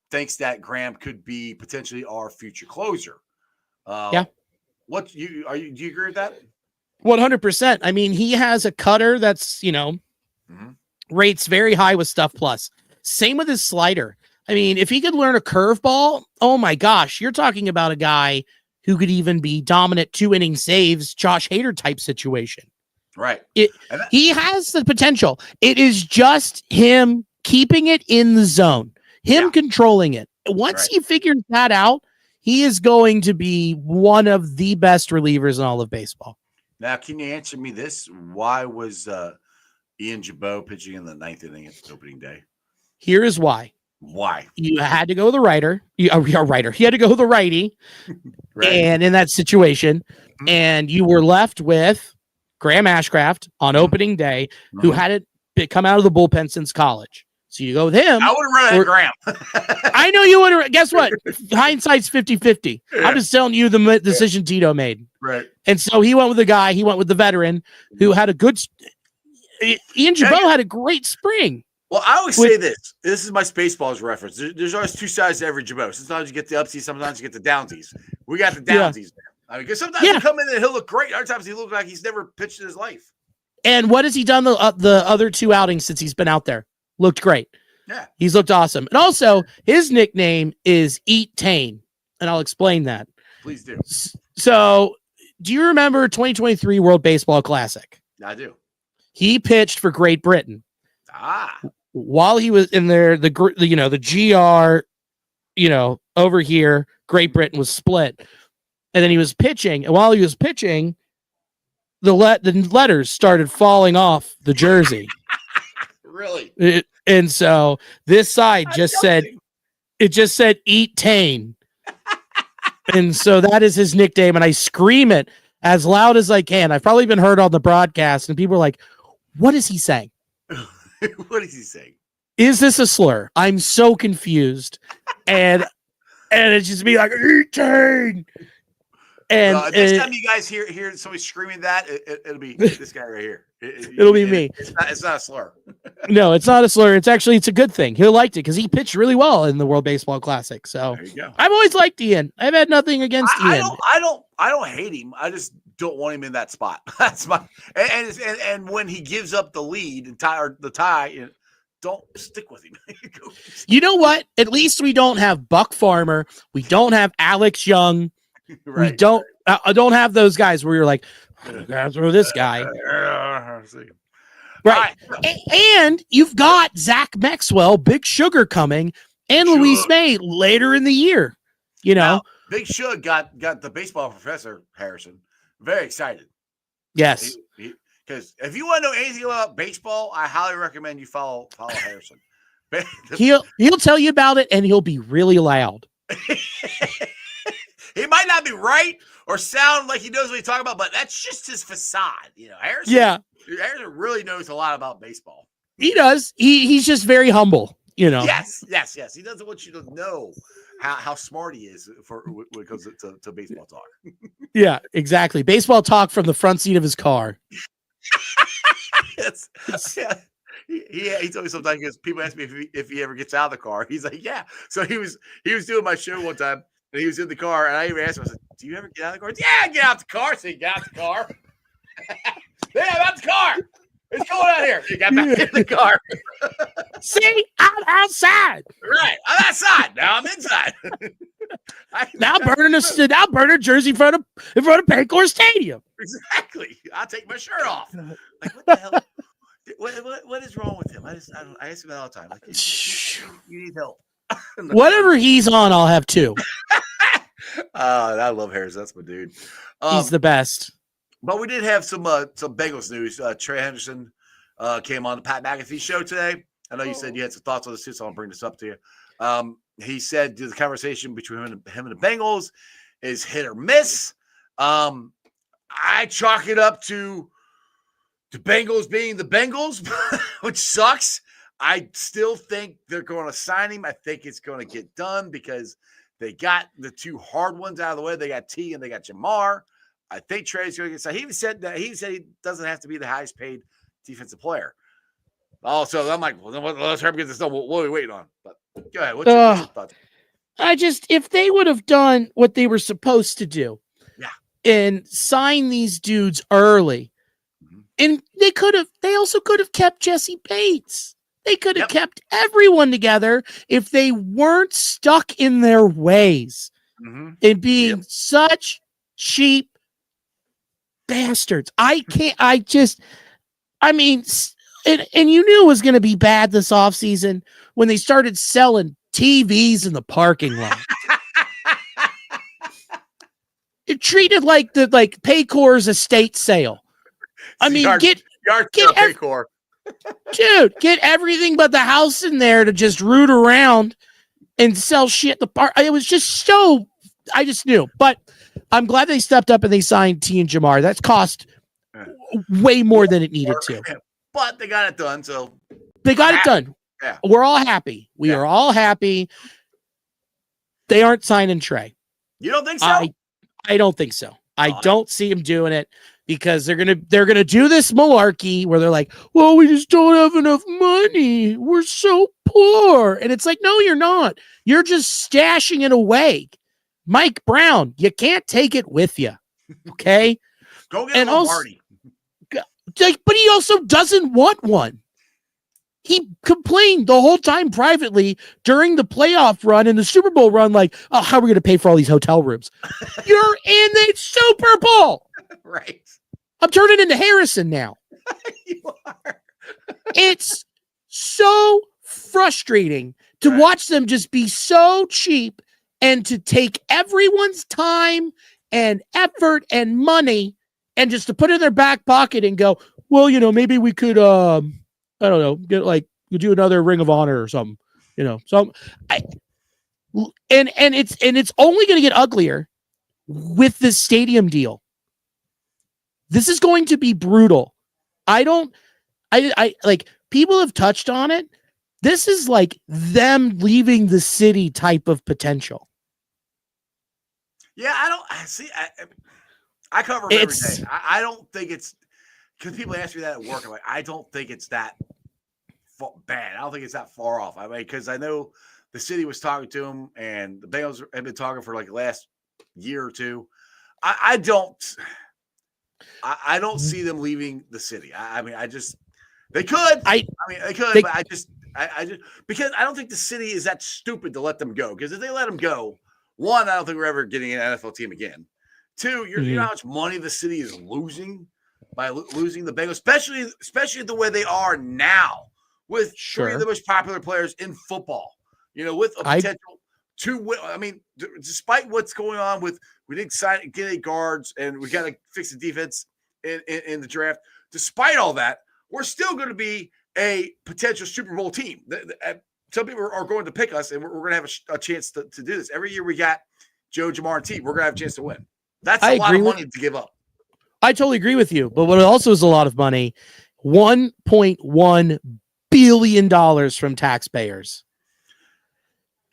thinks that Graham could be potentially our future closer. Yeah. Do you agree with that? 100%. I mean, he has a cutter that's, rates very high with stuff plus. Same with his slider. I mean, if he could learn a curveball, oh my gosh, you're talking about a guy who could even be dominant 2-inning saves, Josh Hader type situation. Right. He has the potential. It is just him keeping it in the zone, him controlling it. Once he figures that out, he is going to be one of the best relievers in all of baseball. Now, can you answer me this? Why was Ian DeVoe pitching in the 9th inning at the opening day? Here is why. Why? You had to go the righter. He had to go the righty. Right. And in that situation, and you were left with Graham Ashcraft on opening day, who hadn't come out of the bullpen since college. So you go with him. I would have run at Graham. I know you would have. Guess what? Hindsight's 50-50. Yeah. I'm just telling you the decision Tito made. Right. And so he went with the veteran who had a good. Ian DeVoe had a great spring. Well, I always say this. This is my Spaceballs reference. There's always two sides to every DeVoe. Sometimes you get the upsies, sometimes you get the downsies. We got the downsies there. I mean, because sometimes he'll come in and he'll look great. Other times he looks like he's never pitched in his life. And what has he done the other 2 outings since he's been out there? Looked great. Yeah. He's looked awesome. And also, his nickname is Eat Tane. And I'll explain that. Please do. So, do you remember 2023 World Baseball Classic? I do. He pitched for Great Britain. While he was in there, the GR, over here, Great Britain was split. And then he was pitching. And while he was pitching, the letters started falling off the jersey. Really? And so this side just said Eat Tane. And so that is his nickname. And I scream it as loud as I can. I've probably been heard on the broadcast, and people are like, what is he saying? What is he saying? Is this a slur? I'm so confused. And it's just me like, Eat Tane. And next time you guys hear somebody screaming that, it'll be this guy right here. It'll be me. It's not a slur. No, it's not a slur. It's a good thing. He liked it because he pitched really well in the World Baseball Classic. So there you go. I've always liked Ian. I've had nothing against Ian. I don't hate him. I just don't want him in that spot. That's my and when he gives up the lead and the tie, don't stick with him. You know what? At least we don't have Buck Farmer. We don't have Alex Young. Right. We don't. I don't have those guys where you're like, throw this guy. Right. And you've got Zach Maxwell, Big Sugar coming, and Luis May later in the year. Now, Big Sugar got the baseball professor Harrison very excited. Yes. Because if you want to know anything about baseball, I highly recommend you follow Harrison. He'll tell you about it, and he'll be really loud. He might not be right or sound like he knows what he's talking about, but that's just his facade. Harrison. Yeah. Harrison really knows a lot about baseball. He does. He's just very humble. Yes. He doesn't want you to know how smart he is when it comes to baseball talk. Yeah, exactly. Baseball talk from the front seat of his car. He told me sometimes because people ask me if he ever gets out of the car. He's like, yeah. So he was doing my show one time. And he was in the car, and I even asked him, I said, do you ever get out of the car? Yeah, get out the car. So he got out the car. Yeah, I'm out the car. It's going out here. He got back in the car. See, I'm outside. Right. I'm outside. Now I'm inside. Now burning a jersey in front of Paycor Stadium. Exactly. I'll take my shirt off. Like, what the hell? What is wrong with him? I ask him that all the time. Like, you need help. Whatever he's on, I'll have two. I love Harris. That's my dude. He's the best. But we did have some Bengals news. Trey Henderson came on the Pat McAfee show today. I know you said you had some thoughts on this too, so I'll bring this up to you. He said the conversation between him and the Bengals is hit or miss. I chalk it up to the Bengals being the Bengals, which sucks. I still think they're going to sign him. I think it's going to get done because they got the two hard ones out of the way. They got T and they got Jamar. I think Trey's going to get signed. He even said that he doesn't have to be the highest paid defensive player. Also, I'm like, well, let's hurry get this done. What are we waiting on? But go ahead. What's your thoughts? If they would have done what they were supposed to do, and sign these dudes early, and they also could have kept Jesse Bates. They could have kept everyone together if they weren't stuck in their ways and being such cheap bastards. And you knew it was going to be bad this offseason when they started selling TVs in the parking lot. It treated like Paycor's estate sale. I mean, get Paycor. Dude, get everything but the house in there to just root around and sell shit at the park. It was just so, I just knew. But I'm glad they stepped up and they signed T and Jamar. That's cost way more than it needed to. But they got it done, so. They got it done. Yeah. We're all happy. We are all happy. They aren't signing Trey. You don't think so? I don't think so. I don't see him doing it because they're gonna do this malarkey where they're like, well, we just don't have enough money. We're so poor. And it's like, no, you're not. You're just stashing it away. Mike Brown, you can't take it with you. Okay? Go get a Lombardi. But he also doesn't want one. He complained the whole time privately during the playoff run and the Super Bowl run, like, oh, how are we going to pay for all these hotel rooms? You're in the Super Bowl. Right. I'm turning into Harrison now. You are. It's so frustrating to watch them just be so cheap and to take everyone's time and effort and money and just to put it in their back pocket and go, well, maybe we could, I don't know, you do another Ring of Honor or something, it's only going to get uglier with this stadium deal. This is going to be brutal. People have touched on it. This is like them leaving the city type of potential. Yeah, I cover them every day. I don't think it's, because people ask me that at work. I'm like, I don't think it's that bad. I don't think it's that far off. I mean, because I know the city was talking to him, and the Bengals have been talking for like the last year or two. I don't see them leaving the city. They could. They could, but I just because I don't think the city is that stupid to let them go. Because if they let them go, one, I don't think we're ever getting an NFL team again. Two, you know how much money the city is losing by losing the Bengals, especially the way they are now, with three of the most popular players in football. With a potential to win. I mean, despite what's going on with, we didn't get any guards and we got to fix the defense in the draft. Despite all that, we're still going to be a potential Super Bowl team. Some people are going to pick us, and we're going to have a chance to do this. Every year we got Joe, Jamar, and T. We're going to have a chance to win. That's a lot of money to give up. I totally agree with you. But what also is a lot of money, $1.1 billion from taxpayers.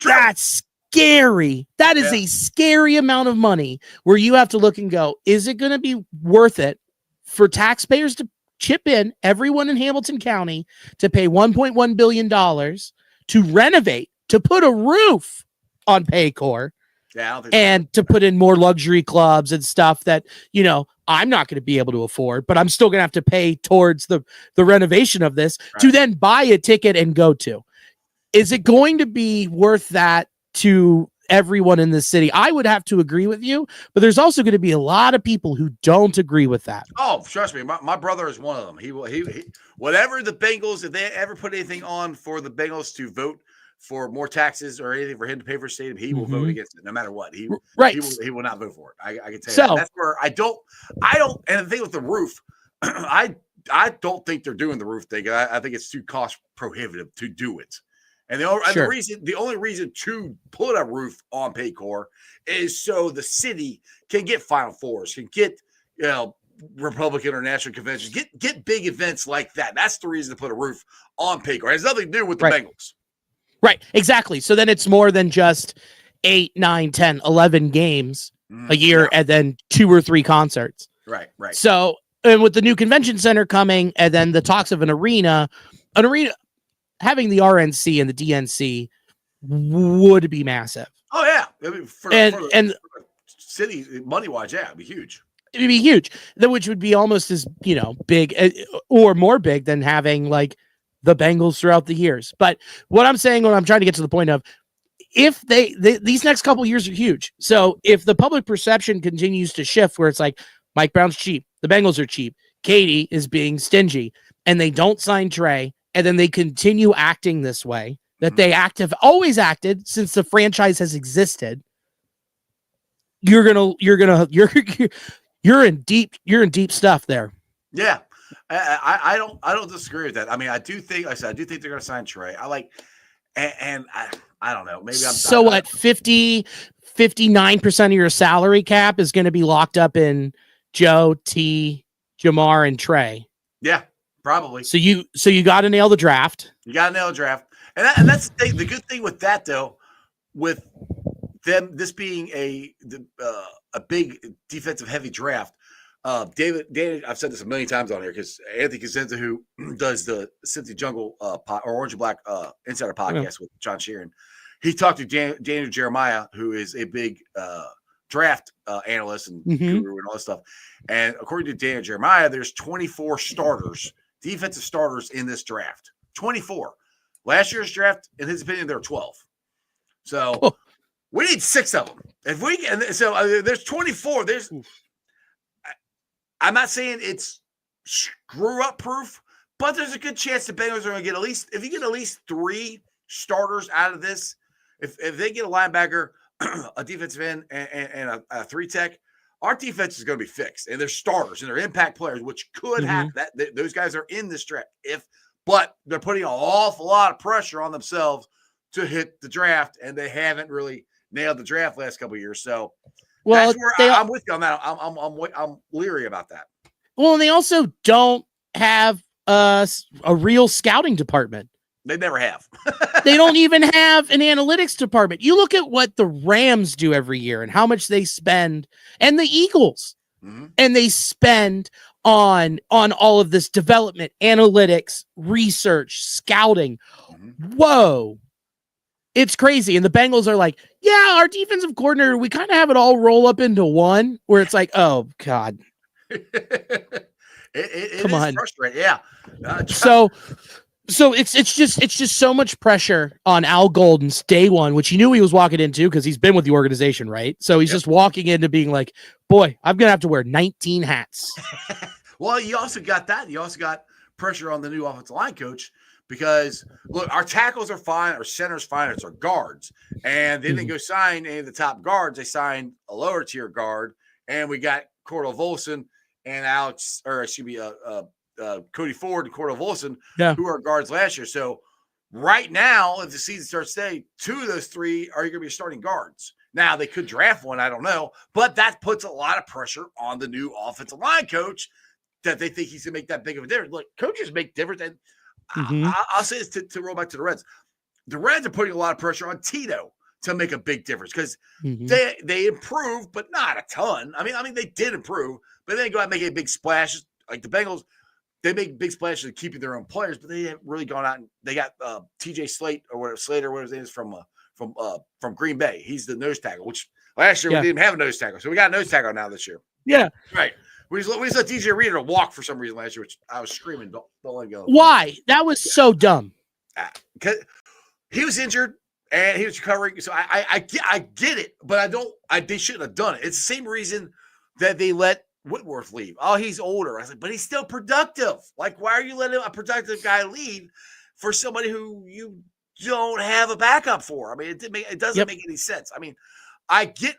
That's scary. That is a scary amount of money where you have to look and go, is it going to be worth it for taxpayers to chip in, everyone in Hamilton County, to pay $1.1 billion to renovate, to put a roof on Paycor, and to put in more luxury clubs and stuff that, I'm not going to be able to afford, but I'm still going to have to pay towards the renovation of this to then buy a ticket and go to. Is it going to be worth that to everyone in this city. I would have to agree with you, but there's also going to be a lot of people who don't agree with that. Oh, trust me, my brother is one of them. He whatever the Bengals, if they ever put anything on for the Bengals to vote for more taxes or anything for him to pay for a stadium, he will vote against it no matter what. He will not vote for it. I can tell you that. That's where I don't. And the thing with the roof, I don't think they're doing the roof thing. I think it's too cost prohibitive to do it. And the only reason to put a roof on Paycor is so the city can get Final Fours, can get Republican or national conventions, get big events like that. That's the reason to put a roof on Paycor. It has nothing to do with the Bengals. Right, exactly. So then it's more than just 8, 9, 10, 11 games a year and then 2 or 3 concerts. Right. So, and with the new convention center coming and then the talks of an arena having the RNC and the DNC would be massive. Oh yeah. I mean, for the city money-wise, yeah, it'd be huge. It'd be huge. Which would be almost as, big or more big than having like the Bengals throughout the years. But what I'm saying, what I'm trying to get to the point of, if these next couple years are huge. So if the public perception continues to shift where it's like Mike Brown's cheap, the Bengals are cheap, Katie is being stingy, and they don't sign Trey, and then they continue acting this way that they have always acted since the franchise has existed, you're in deep stuff there. Yeah. I don't disagree with that. I mean, I do think they're going to sign Trey. I don't know. Maybe I'm so what 59% of your salary cap is going to be locked up in Joe, T, Jamar, and Trey. Yeah, probably. So you got to nail the draft. You got to nail the draft. And that's the good thing with that, though, with them, this being a big defensive heavy draft. David, I've said this a million times on here because Anthony Cosenza, who does the Cincy Jungle or Orange and Black Insider podcast with John Sheeran, he talked to Daniel Jeremiah, who is a big draft analyst and guru and all that stuff. And according to Daniel Jeremiah, there's 24 defensive starters in this draft. 24. Last year's draft, in his opinion, there were 12. So we need 6 of them. There's 24. I'm not saying it's screw up proof, but there's a good chance the Bengals are going to get if you get at least 3 starters out of this, if they get a linebacker, a defensive end, and a 3 tech, our defense is going to be fixed. And they're starters and they're impact players, which could happen. Those guys are in this draft. But they're putting an awful lot of pressure on themselves to hit the draft, and they haven't really nailed the draft last couple of years. So that's where I'm with you on that. I'm leery about that. Well, and they also don't have a real scouting department. They never have. They don't even have an analytics department. You look at what the Rams do every year and how much they spend, and the Eagles, and they spend on all of this development, analytics, research, scouting. Whoa. It's crazy. And the Bengals are like, yeah, our defensive coordinator, we kind of have it all roll up into one where it's like, oh God. It Come on. Frustrating. Yeah. So it's just so much pressure on Al Golden's day one, which he knew he was walking into because he's been with the organization, right? So he's just walking into being like, boy, I'm going to have to wear 19 hats. Well, you also got that. You also got pressure on the new offensive line coach because, look, our tackles are fine. Our center's fine. It's our guards. And they didn't go sign any of the top guards. They signed a lower tier guard. And we got Cordell Volson and Cody Ford and Cordell Volson, who are guards last year. So right now, if the season starts today, 2 of those 3 are going to be starting guards. Now, they could draft one, I don't know, but that puts a lot of pressure on the new offensive line coach that they think he's going to make that big of a difference. Look, coaches make difference. And I'll say this to roll back to the Reds. The Reds are putting a lot of pressure on Tito to make a big difference because they improved, but not a ton. I mean, they did improve, but they go out and make a big splash. Like the Bengals, they make big splashes of keeping their own players, but they haven't really gone out and they got TJ Slater, whatever his name is from Green Bay. He's the nose tackle, which last year we didn't have a nose tackle. So we got a nose tackle now this year. Yeah. Right. We just let DJ Reader walk for some reason last year, which I was screaming, don't let him go. Why? That was so dumb. Because he was injured And he was recovering. So I get it, but they shouldn't have done it. It's the same reason that they let Whitworth leave. Oh, he's older. I was like, but he's still productive. Like, why are you letting a productive guy leave for somebody who you don't have a backup for? I mean, it doesn't make any sense. I mean, I get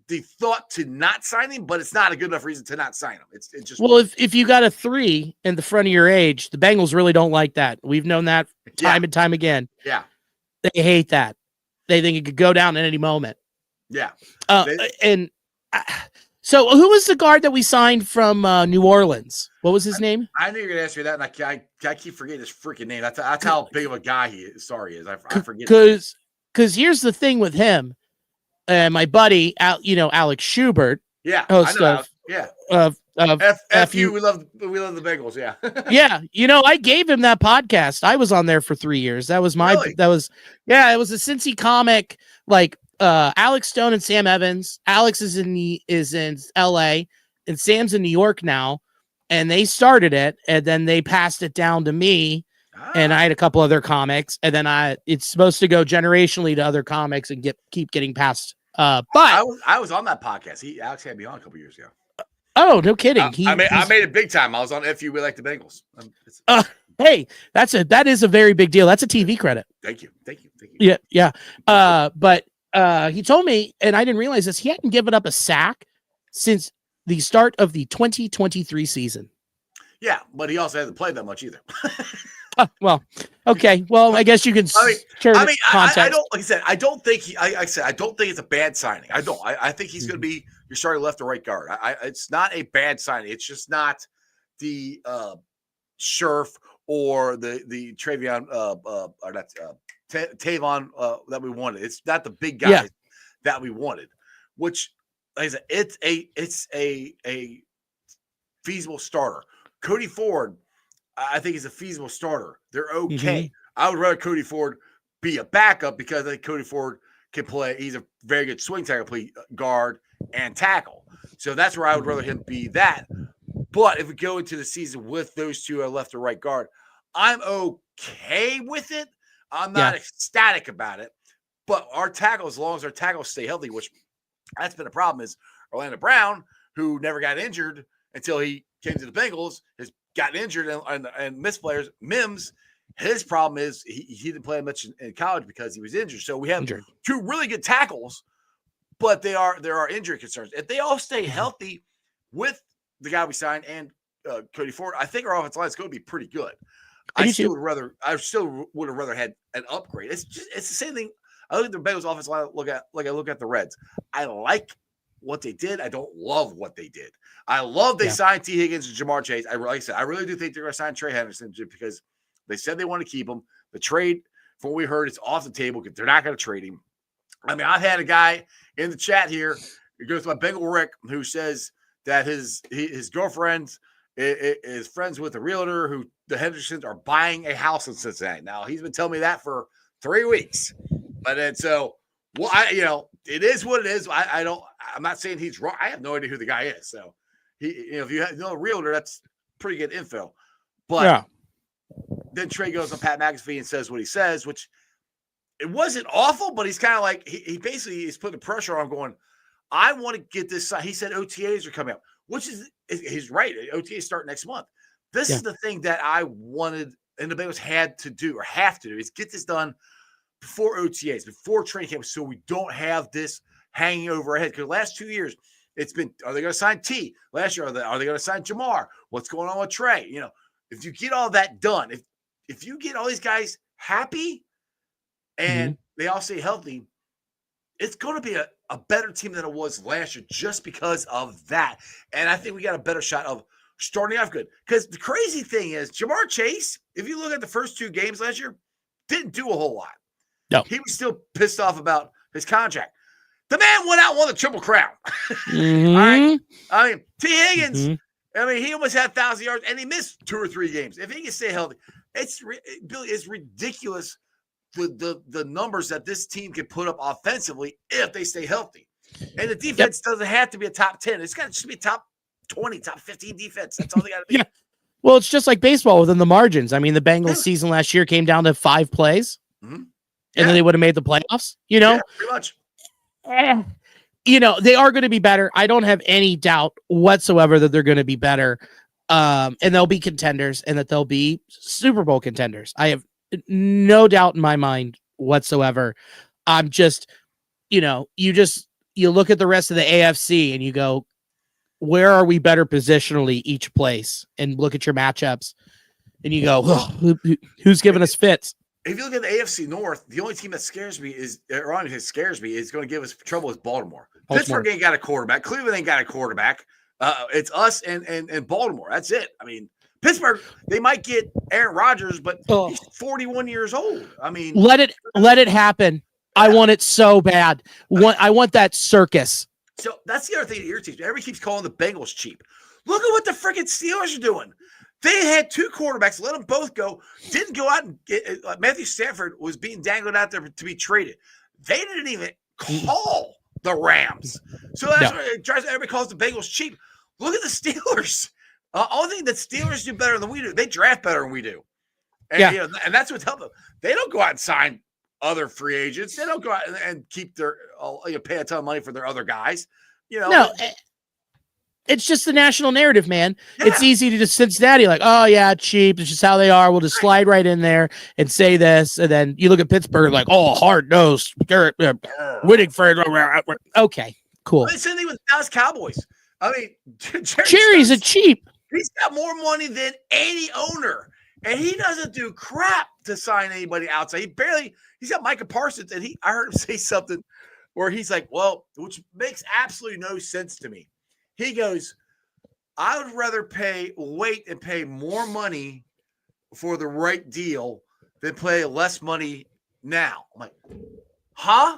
the thought to not sign him, but it's not a good enough reason to not sign him. It's just if you got a 3 in the front of your age, the Bengals really don't like that. We've known that time and time again. Yeah, they hate that. They think it could go down at any moment. Yeah, so who was the guard that we signed from New Orleans? What was his name? I knew you were going to ask me that, and I keep forgetting his freaking name. That's how big of a guy he is. Sorry, he is. I forget. Because here's the thing with him, my buddy, Alex Schubert. Yeah, host of FU. We love the Bengals. Yeah, yeah. I gave him that podcast. I was on there for 3 years. That was it was a Cincy comic, like Alex Stone and Sam Evans. Alex is in LA and Sam's in New York now, and they started it, and then they passed it down to me, and I had a couple other comics, and then it's supposed to go generationally to other comics and keep getting passed. But I was on that podcast. Alex had me on a couple years ago. Oh, no kidding. I made it big time. I was on FU. We like the Bengals. Hey, that is a very big deal. That's a TV credit. Thank you. Yeah. But he told me, and I didn't realize this, he hadn't given up a sack since the start of the 2023 season. Yeah, but he also hasn't played that much either. Well, okay. Well, I guess you can share context. I don't, like I said, I don't think I don't think it's a bad signing. I don't. I think he's going to be your starting left or right guard. It's not a bad signing. It's just not the Scherf or the Travion or not Tavon that we wanted. It's not the big guys that we wanted. Which, like I said, it's a feasible starter. Cody Ford, I think he's a feasible starter. They're okay. Mm-hmm. I would rather Cody Ford be a backup because I think Cody Ford can play. He's a very good swing tackle, play guard and tackle. So that's where I would rather him be that. But if we go into the season with those two left or right guard, I'm okay with it. I'm not ecstatic about it. But our tackles, as long as our tackles stay healthy, which that's been a problem, is Orlando Brown, who never got injured until he came to the Bengals, has gotten injured and missed players. Mims, his problem is he didn't play much in college because he was injured. So we have two really good tackles, but there are injury concerns. If they all stay healthy with the guy we signed and Cody Ford, I think our offensive line is going to be pretty good. I still would have rather had an upgrade. It's the same thing. I look at the Bengals offensive line, I look at the Reds. I like what they did. I don't love what they did. I love they signed T. Higgins and Jamar Chase. I really do think they're going to sign Trey Henderson because they said they want to keep him. The trade, from what we heard, is off the table because they're not going to trade him. I mean, I've had a guy in the chat here, it goes to my Bengal Rick, who says that his girlfriend is friends with a realtor who the Hendersons are buying a house in Cincinnati. Now, he's been telling me that for 3 weeks. But then it is what it is. I'm not saying he's wrong. I have no idea who the guy is. So if you know a realtor, that's pretty good info. But then Trey goes on Pat McAfee and says what he says, which it wasn't awful, but he's kind of like he basically is putting pressure on going, I want to get this. He said OTAs are coming up, which is he's right. OTAs start next month. This is the thing that I wanted and the Bengals have to do is get this done before OTAs, before training camp, so we don't have this hanging over our head. Because the last 2 years, it's been, are they going to sign T? Last year, are they going to sign Jamar? What's going on with Trey? If you get all that done, if you get all these guys happy and they all stay healthy, it's going to be a better team than it was last year just because of that. And I think we got a better shot of starting off good. Because the crazy thing is, Jamar Chase, if you look at the first 2 games last year, didn't do a whole lot. No. He was still pissed off about his contract. The man went out and won the Triple Crown. Mm-hmm. All right. I mean, T. Higgins, he almost had 1,000 yards and he missed 2 or 3 games. If he can stay healthy, it's ridiculous the numbers that this team can put up offensively if they stay healthy. And the defense doesn't have to be a top 10. It's got to be a top 20, top 15 defense. That's all they got to be. Yeah. Well, it's just like baseball within the margins. I mean, the Bengals season last year came down to 5 plays. Mm-hmm. and then they would have made the playoffs. You know, pretty much. You know, they are going to be better. I don't have any doubt whatsoever that they're going to be better. And they'll be contenders and that they'll be Super Bowl contenders. I have no doubt in my mind whatsoever. I'm just, you know, you look at the rest of the AFC and you go, where are we better positionally each place? And look at your matchups and you go, who's giving us fits? If you look at the AFC North, the only team that scares me is going to give us trouble is Baltimore. Pittsburgh ain't got a quarterback. Cleveland ain't got a quarterback. It's us and Baltimore. That's it. I mean, Pittsburgh, they might get Aaron Rodgers, but he's 41 years old. I mean, let it happen. Yeah. I want it so bad. I want that circus. So that's the other thing that irritates me. Everybody keeps calling the Bengals cheap. Look at what the freaking Steelers are doing. They had two quarterbacks, let them both go. Didn't go out and get Matthew Stafford was being dangled out there to be traded. They didn't even call the Rams. So that's why everybody calls the Bengals cheap. Look at the Steelers. Only thing that Steelers do better than we do. They draft better than we do. And, you know, and that's what's helping them. They don't go out and sign other free agents. They don't go out and keep their pay a ton of money for their other guys. You know, no. It's just the national narrative, man. Yeah. It's easy to just Cincinnati, like, oh yeah, cheap. It's just how they are. We'll just slide right in there and say this, and then you look at Pittsburgh, like, oh, hard nosed, winning for okay, cool. The same thing with Dallas Cowboys. I mean, Jerry's a cheap. He's got more money than any owner, and he doesn't do crap to sign anybody outside. He's got Micah Parsons, and I heard him say something where he's like, well, which makes absolutely no sense to me. He goes, I would rather wait and pay more money for the right deal than pay less money now. I'm like, huh?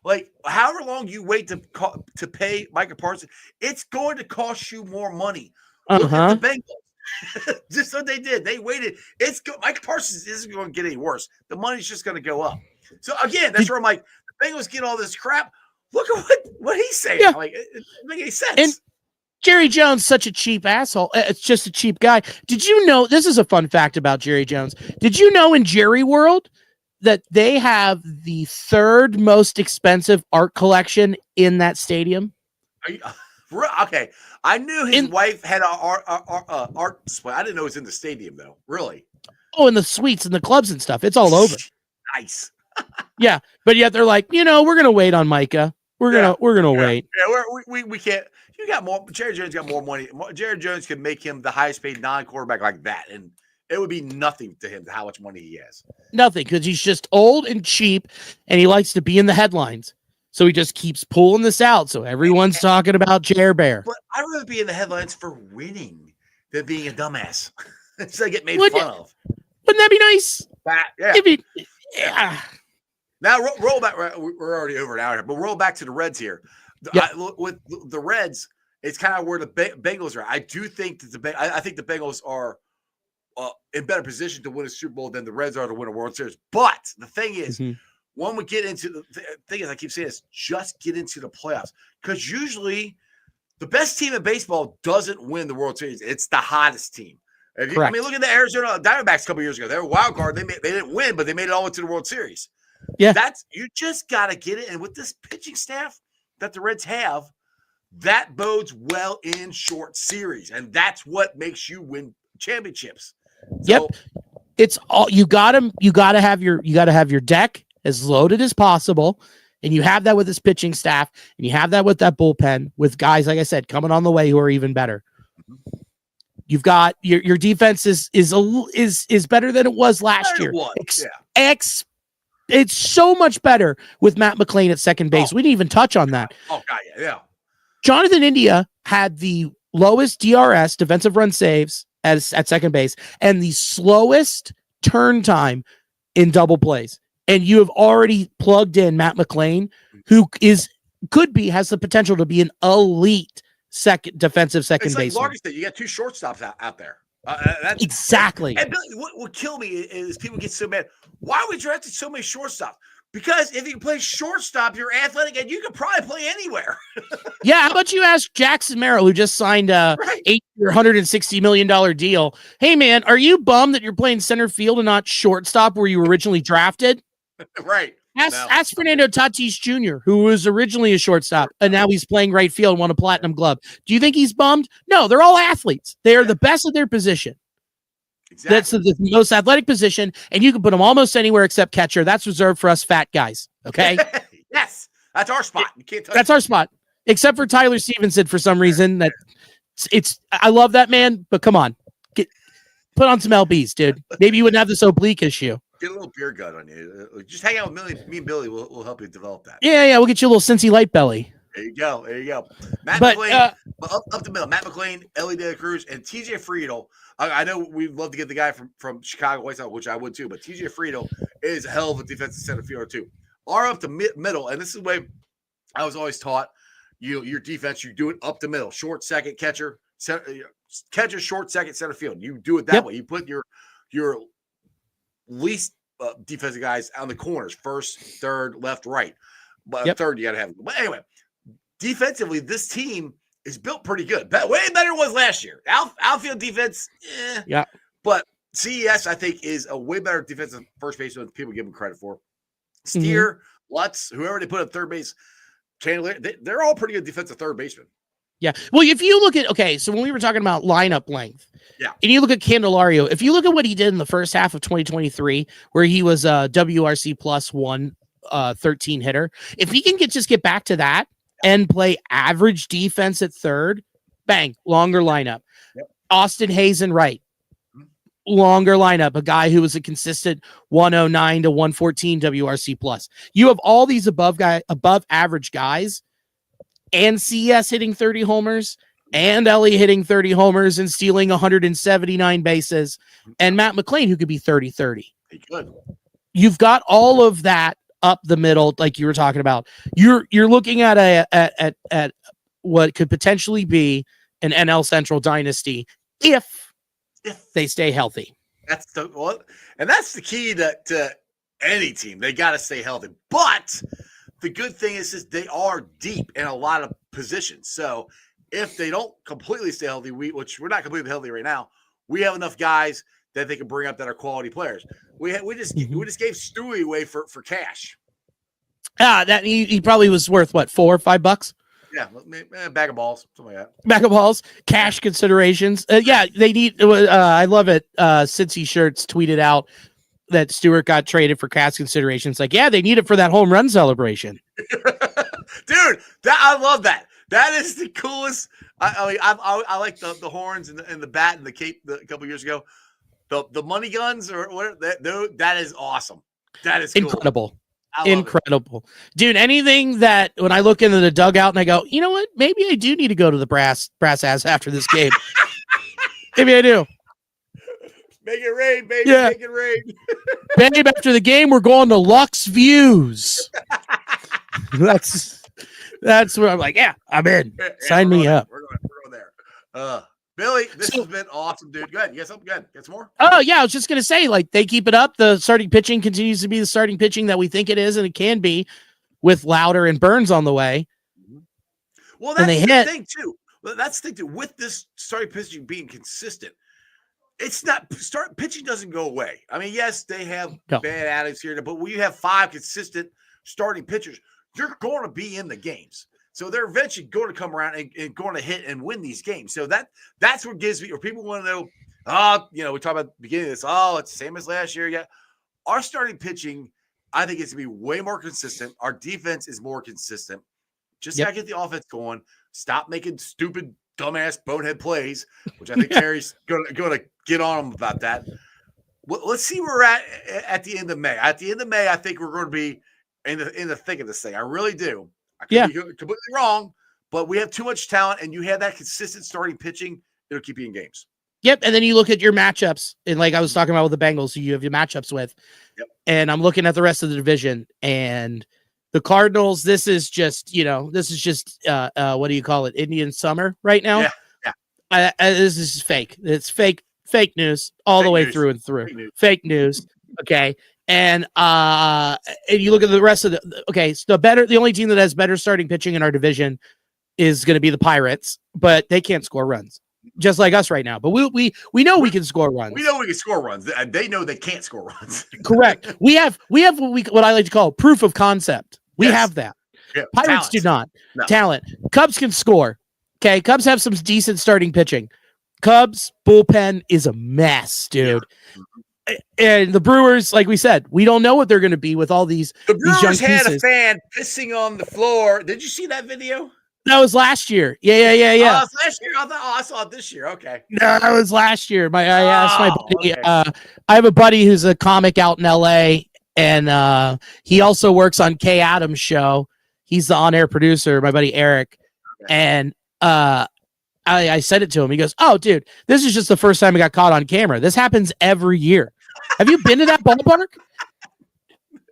Like, however long you wait to pay Micah Parsons, it's going to cost you more money. Look at the Bengals. Just what they did. They waited. Micah Parsons isn't going to get any worse. The money's just going to go up. So, again, that's where I'm like, the Bengals get all this crap. Look at what he's saying. Yeah. Like, it doesn't make any sense. And Jerry Jones, such a cheap asshole. It's just a cheap guy. Did you know, this is a fun fact about Jerry Jones. Did you know in Jerry World that they have the third most expensive art collection in that stadium? Okay. I knew his wife had an art display. I didn't know it was in the stadium, though. Really? Oh, in the suites and the clubs and stuff. It's all over. Nice. Yeah, but yet they're like, we're gonna wait on Micah. We're gonna wait. Yeah, we can't. You got more. Jerry Jones got more money. Jerry Jones could make him the highest paid non-quarterback like that, and it would be nothing to him how much money he has. Nothing, because he's just old and cheap, and he likes to be in the headlines. So he just keeps pulling this out. So everyone's talking about Jer Bear. But I'd rather be in the headlines for winning than being a dumbass. So I get made fun of. Wouldn't that be nice? Yeah. Now roll back. We're already over an hour here, but roll back to the Reds here. With the Reds, it's kind of where the Bengals are. I do think that I think the Bengals are in better position to win a Super Bowl than the Reds are to win a World Series. But the thing is, when we get into the thing is, I keep saying this, just get into the playoffs, because usually the best team in baseball doesn't win the World Series. It's the hottest team. I mean, look at the Arizona Diamondbacks a couple years ago. They were a wild card. They didn't win, but they made it all into the World Series. Yeah, you just got to get it. And with this pitching staff that the Reds have, that bodes well in short series, and that's what makes you win championships. Yep, it's all you got to have your deck as loaded as possible, and you have that with this pitching staff, and you have that with that bullpen with guys like I said coming on the way who are even better. You've got your defense is better than it was last year. It's so much better with Matt McLain at second base. We didn't even touch on that. Oh, God, yeah. Jonathan India had the lowest DRS, defensive run saves, at second base, and the slowest turn time in double plays. And you have already plugged in Matt McLain, who has the potential to be an elite defensive second baseman. You got two shortstops out there. Exactly. And Billy, what would kill me is people get so mad. Why are we drafting so many shortstops? Because if you can play shortstop, you're athletic and you can probably play anywhere. Yeah, how about you ask Jackson Merrill, who just signed a $160 million deal? Hey, man, are you bummed that you're playing center field and not shortstop where you were originally drafted? Right. Ask Fernando Tatis Jr., who was originally a shortstop, and now he's playing right field and won a platinum glove. Do you think he's bummed? No, they're all athletes. They are the best of their position. Exactly. That's the most athletic position, and you can put them almost anywhere except catcher. That's reserved for us fat guys. Okay. Yes, that's our spot. You can't touch That's our spot, except for Tyler Stevenson for some reason. I love that man, but come on, put on some LBs, dude. Maybe you wouldn't have this oblique issue. Get a little beer gut on you. Just hang out with me and Billy. We'll help you develop that. Yeah. We'll get you a little Cincy light belly. There you go. Matt McLain, up the middle. Matt McLain, Elly and Cruz, and TJ Friedel. I know we'd love to get the guy from Chicago White Sox, which I would too, but TJ Friedel is a hell of a defensive center fielder too. Are up the middle, and this is the way I was always taught. Your defense, you do it up the middle, short second catcher, catcher, short second center field. You do it that way. You put your least defensive guys on the corners, first, third, left, right. But third, you got to have. But anyway, defensively, this team is built pretty good. Way better than it was last year. Outfield defense, yeah. But CES, I think, is a way better defensive first baseman than people give him credit for. Steer, Lutz, whoever they put at third base, Chandler, they're all pretty good defensive third basemen. Yeah. Well, if you look at, so when we were talking about lineup length, and you look at Candelario, if you look at what he did in the first half of 2023, where he was a WRC plus 113 hitter, if he can just get back to that and play average defense at third, bang, longer lineup. Yep. Austin Hayes and right, longer lineup, a guy who was a consistent 109 to 114 WRC plus. You have all these above average guys, and CES hitting 30 homers, and Elly hitting 30 homers and stealing 179 bases, and Matt McLain, who could be 30-30. He could. You've got all of that up the middle, like you were talking about. You're looking at at what could potentially be an NL Central dynasty if they stay healthy. That's the key to any team. They got to stay healthy. But the good thing is they are deep in a lot of positions. So if they don't completely stay healthy, which we're not completely healthy right now, we have enough guys that they can bring up that are quality players. We just gave Stewie away for cash. That he probably was worth what, $4 or $5? Yeah, a bag of balls, something like that. Bag of balls, cash considerations. They need. I love it. Cincy Shirts tweeted out that Stewart got traded for cash considerations. Like, they need it for that home run celebration. Dude, I love that. That is the coolest. I like the horns and the bat and the cape a couple years ago. The money guns or whatever. That is awesome. That is cool. Incredible. Incredible. Dude, anything that when I look into the dugout and I go, you know what? Maybe I do need to go to the brass ass after this game. Maybe I do. Make it rain, baby. Yeah. Make it rain. Babe, after the game, we're going to Lux Views. That's where I'm like, I'm in. Sign me up. We're going there. Billy, this has been awesome, dude. Go ahead. You got something good? Get some more? Oh, yeah. I was just going to say, like, they keep it up. The starting pitching continues to be the starting pitching that we think it is, and it can be with Louder and Burns on the way. Well, that's the thing, too. That's the thing, too. With this starting pitching being consistent, it's not – pitching doesn't go away. I mean, yes, they have bad outings here, but when you have 5 consistent starting pitchers, you're going to be in the games. So they're eventually going to come around and going to hit and win these games. So that's what gives me, or people want to know, we talk about the beginning of this, it's the same as last year. Yeah. Our starting pitching, I think it's going to be way more consistent. Our defense is more consistent. Just got to get the offense going. Stop making stupid, dumbass, bonehead plays, which I think Terry's going to get on them about that. Well, let's see where we're at the end of May. At the end of May, I think we're going to be in the thick of this thing. I really do. I could be completely wrong, but we have too much talent, and you have that consistent starting pitching, it'll keep you in games. Yep, and then you look at your matchups, and like I was talking about with the Bengals, who you have your matchups with, and I'm looking at the rest of the division, and the Cardinals, this is just what do you call it, Indian summer right now? Yeah. This is fake. It's fake news all the way through and through. Fake news, okay? And you look at the rest of so the only team that has better starting pitching in our division is going to be the Pirates, but they can't score runs. just like us right now. But we know we can score runs. We know we can score runs. They know they can't score runs. Correct. We have what I like to call proof of concept. We have that. Yeah, Pirates do not. No. Talent. Cubs can score. Okay. Cubs have some decent starting pitching. Cubs bullpen is a mess, dude. Yeah. And the Brewers, like we said, we don't know what they're going to be with all these. The Brewers young had pieces. a fan pissing on the floor. Did you see that video? That was last year. Yeah. Oh, it was last year. I saw it this year. Okay. No, that was last year. I asked my buddy. Okay. I have a buddy who's a comic out in LA, and he also works on Kay Adams' show. He's the on-air producer, my buddy Eric. Okay. And I said it to him. He goes, "Oh, dude, this is just the first time I got caught on camera. This happens every year. Have you been to that ballpark?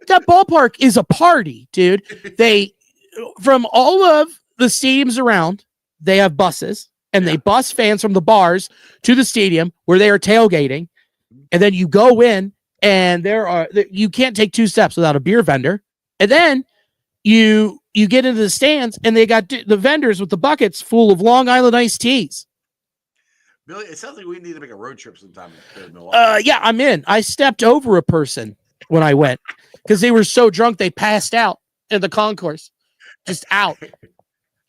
That ballpark is a party, dude. They, from all of the stadiums around, they have buses, and they bus fans from the bars to the stadium where they are tailgating. And then you go in, and you can't take 2 steps without a beer vendor. And then you get into the stands, and they got the vendors with the buckets full of Long Island iced teas. Billy, it sounds like we need to make a road trip sometime. Yeah, I'm in. I stepped over a person when I went because they were so drunk they passed out in the concourse, just out.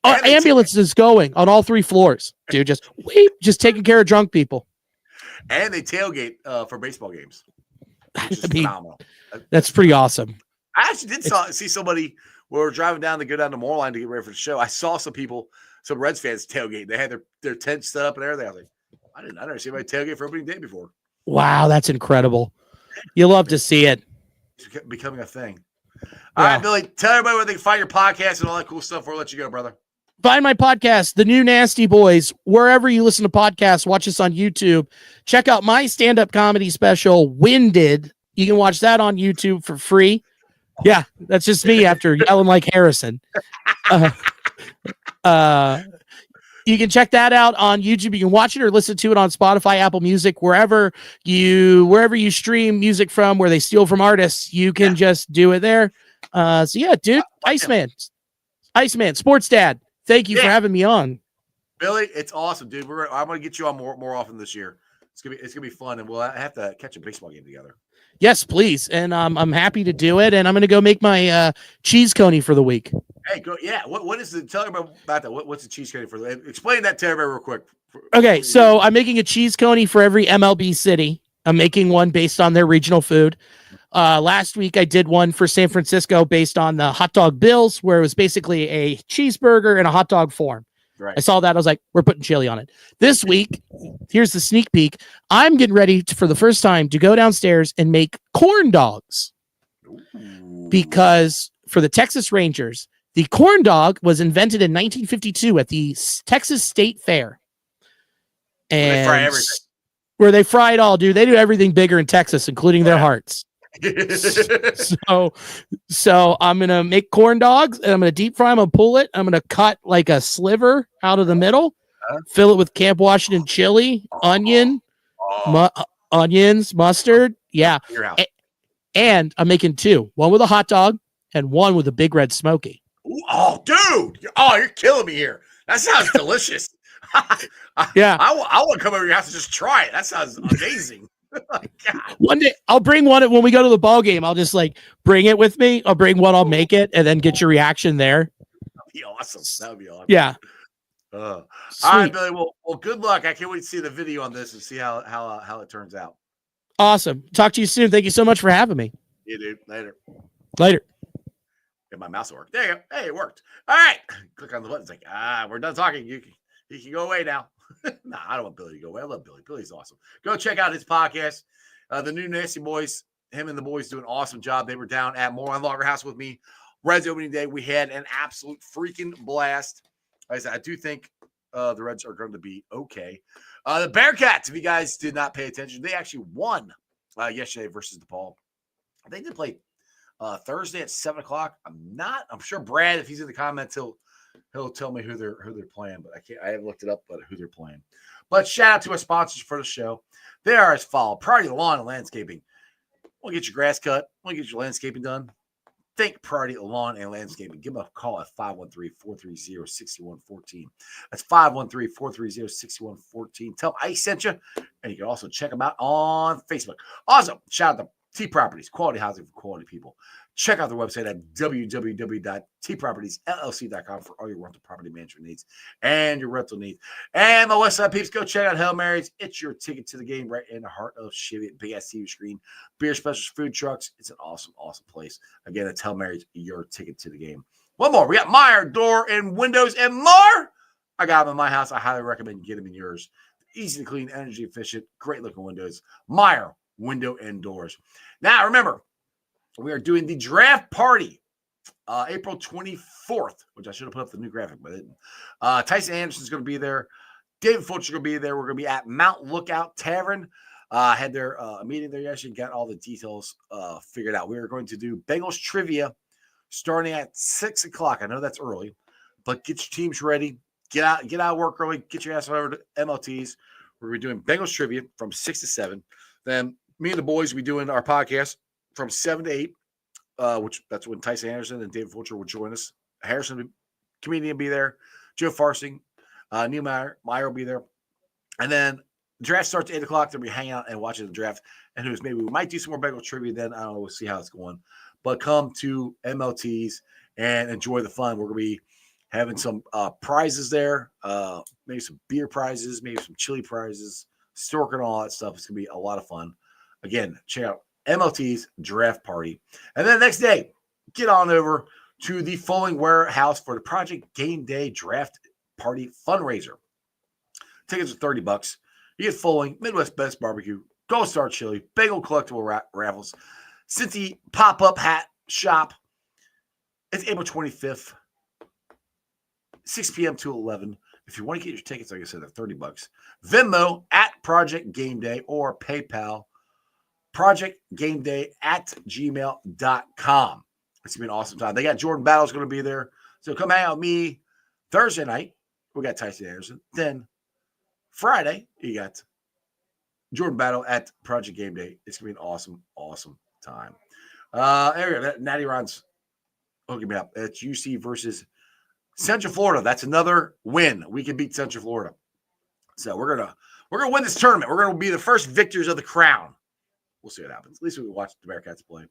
Ambulance is going on all 3 floors, dude. Just taking care of drunk people. And they tailgate for baseball games. Phenomenal. That's pretty awesome. I actually did see somebody. We were driving down to go down to Moorline to get ready for the show. I saw some people, some Reds fans tailgate. They had their tents set up and everything. I was like, I never seen anybody tailgate for opening day before. Wow, that's incredible. You love to see it. It's becoming a thing. All right, Billy, tell everybody where they can find your podcast and all that cool stuff before I let you go, brother. Find my podcast, The New Nasty Boys, wherever you listen to podcasts. Watch us on YouTube. Check out my stand-up comedy special, Winded. You can watch that on YouTube for free. Yeah, that's just me after yelling like Harrison. You can check that out on YouTube. You can watch it or listen to it on Spotify, Apple Music, wherever you stream music from, where they steal from artists. You can just do it there. So yeah, dude, Iceman, Sports Dad. Thank you for having me on, Billy. It's awesome, dude. I'm gonna get you on more often this year. It's gonna be fun, and we'll have to catch a baseball game together. Yes, please. And I'm happy to do it. And I'm going to go make my cheese coney for the week. Hey, go. Yeah. What is the, tell everybody about that. What's the cheese coney for? Explain that to everybody real quick. Okay. So I'm making a cheese coney for every MLB city. I'm making one based on their regional food. Last week I did one for San Francisco based on the hot dog bills, where it was basically a cheeseburger in a hot dog form. Right. I saw that. I was like, we're putting chili on it. This week, here's the sneak peek. I'm getting ready for the first time to go downstairs and make corn dogs. Ooh. Because for the Texas Rangers, the corn dog was invented in 1952 at the Texas State Fair. And they fry everything. Where they fry it all, dude. They do everything bigger in Texas, including their hearts. So I'm gonna make corn dogs, and I'm gonna deep fry them. I'm gonna pull it. I'm gonna cut like a sliver out of the middle, fill it with Camp Washington chili, onions, mustard. Yeah, and I'm making 2. One with a hot dog and one with a Big Red Smoky. Ooh, oh, dude! You're killing me here. That sounds delicious. Yeah, I want to come over your house and just try it. That sounds amazing. God. One day I'll bring one when we go to the ball game. I'll just bring it with me. I'll bring one. I'll make it and then get your reaction there. That'd be awesome. That would be awesome. Yeah. All right, Billy. Well, good luck. I can't wait to see the video on this and see how it turns out. Awesome. Talk to you soon. Thank you so much for having me. Yeah, dude. Later. Get my mouse work. There you go. Hey, it worked. All right. Click on the button. It's like, we're done talking. You can go away now. Nah, I don't want Billy to go away. I love Billy. Billy's awesome. Go check out his podcast, The New Nasty Boys. Him and the boys do an awesome job. They were down at Moorline Logger House with me. Reds opening day. We had an absolute freaking blast. Like I said, I do think the Reds are going to be okay. The Bearcats, if you guys did not pay attention, they actually won yesterday versus DePaul. They did play Thursday at 7:00. I'm sure Brad, if he's in the comments, he'll tell me who they're playing, but I haven't looked it up, but who they're playing. But shout out to our sponsors for the show. They are as follow. Priority Lawn and Landscaping. Want to get your grass cut? Want to get your landscaping done? Think Priority Lawn and Landscaping. Give them a call at 513-430-6114. That's 513-430-6114. Tell them I sent you, and you can also check them out on Facebook. Awesome. Shout out to T Properties, quality housing for quality people. Check out their website at www.tpropertiesllc.com for all your rental property management needs and your rental needs. And my Westside peeps, go check out Hail Mary's. It's your ticket to the game right in the heart of Chevy. Big ass TV screen, beer specials, food trucks. It's an awesome, awesome place. Again, it's Hail Mary's, your ticket to the game. One more. We got Meyer Door and Windows and more. I got them in my house. I highly recommend you get them in yours. Easy to clean, energy efficient, great looking windows. Meyer Window and Doors. Now, remember, we are doing the draft party April 24th, which I should have put up the new graphic, but I didn't. Tyson Anderson's going to be there. David Fulcher's going to be there. We're going to be at Mount Lookout Tavern. Had their meeting there yesterday, got all the details figured out. We are going to do Bengals trivia starting at 6 o'clock. I know that's early, but get your teams ready. Get out of work early. Get your ass over to MLTs. We're going to be doing Bengals trivia from 6 to 7. Then me and the boys will be doing our podcast from 7 to 8, which that's when Tyson Anderson and David Fulcher will join us. Harrison, comedian, will be there. Joe Farsing, Neil Meyer will be there. And then the draft starts at 8 o'clock. Then we hang out and watching the draft. And who's maybe we might do some more Bengals trivia then. I don't know. We'll see how it's going. But come to MLTs and enjoy the fun. We're going to be having some prizes there, maybe some beer prizes, maybe some chili prizes, stork and all that stuff. It's going to be a lot of fun. Again, check out MLT's draft party. And then the next day, get on over to the Fulling Warehouse for the Project Game Day Draft Party fundraiser. Tickets are $30. You get Fulling, Midwest Best Barbecue, Gold Star Chili, Bagel Collectible Raffles, Cincy Pop-Up Hat Shop. It's April 25th, 6 p.m. to 11. If you want to get your tickets, like I said, they're $30. Venmo at Project Game Day or PayPal, projectgameday@gmail.com. It's been an awesome time. They got Jordan Battle's going to be there. So come hang out with me Thursday night. We got Tyson Anderson. Then Friday, you got Jordan Battle at Project Game Day. It's going to be an awesome, awesome time. There we go. Natty Ron's hooking me up. It's UC versus Central Florida. That's another win. We can beat Central Florida. So we're gonna win this tournament. We're gonna be the first victors of the crown. We'll see what happens. At least we can watch the Bearcats play.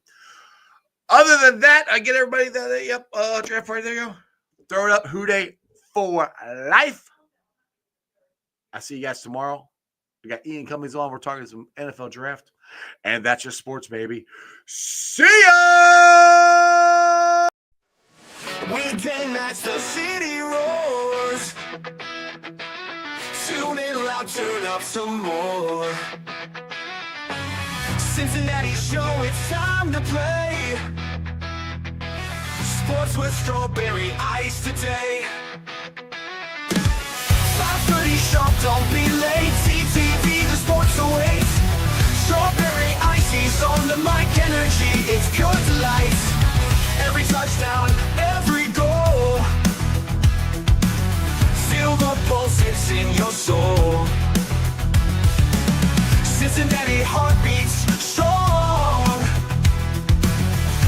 Other than that, I get everybody that draft party. There you go. Throw it up. Houday for life. I see you guys tomorrow. We got Ian Cummings on. We're talking some NFL draft. And that's your sports, baby. See ya! Weekday nights, the city roars. Tune in loud, turn up some more. Cincinnati show, it's time to play. Sports with strawberry ice today. 5:30 sharp, don't be late. CTV, the sports awaits. Strawberry ices on the mic, energy, it's pure delight. Every touchdown, every goal. Feel the pulse, it's in your soul. Cincinnati heartbeats strong.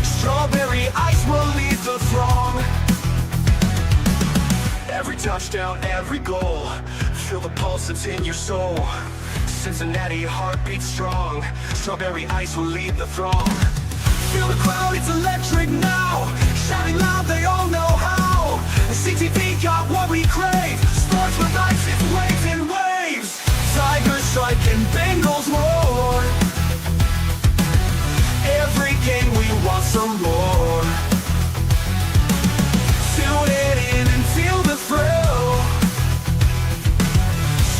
Strawberry ice will lead the throng. Every touchdown, every goal. Feel the pulse that's in your soul. Cincinnati heartbeats strong. Strawberry ice will lead the throng. Feel the crowd, it's electric now. Shouting loud, they all know how. CTV got what we crave. Sports with ice, it's waves and waves. Tigers strike and Bengals roar. Every game we want some more. Tune it in and feel the thrill.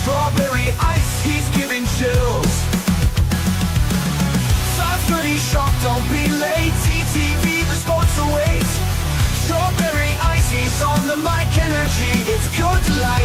Strawberry ice, he's giving chills. 5:30 sharp, don't be late. TTV, the sports awaits. Strawberry ice, he's on the mic, energy, it's pure delight.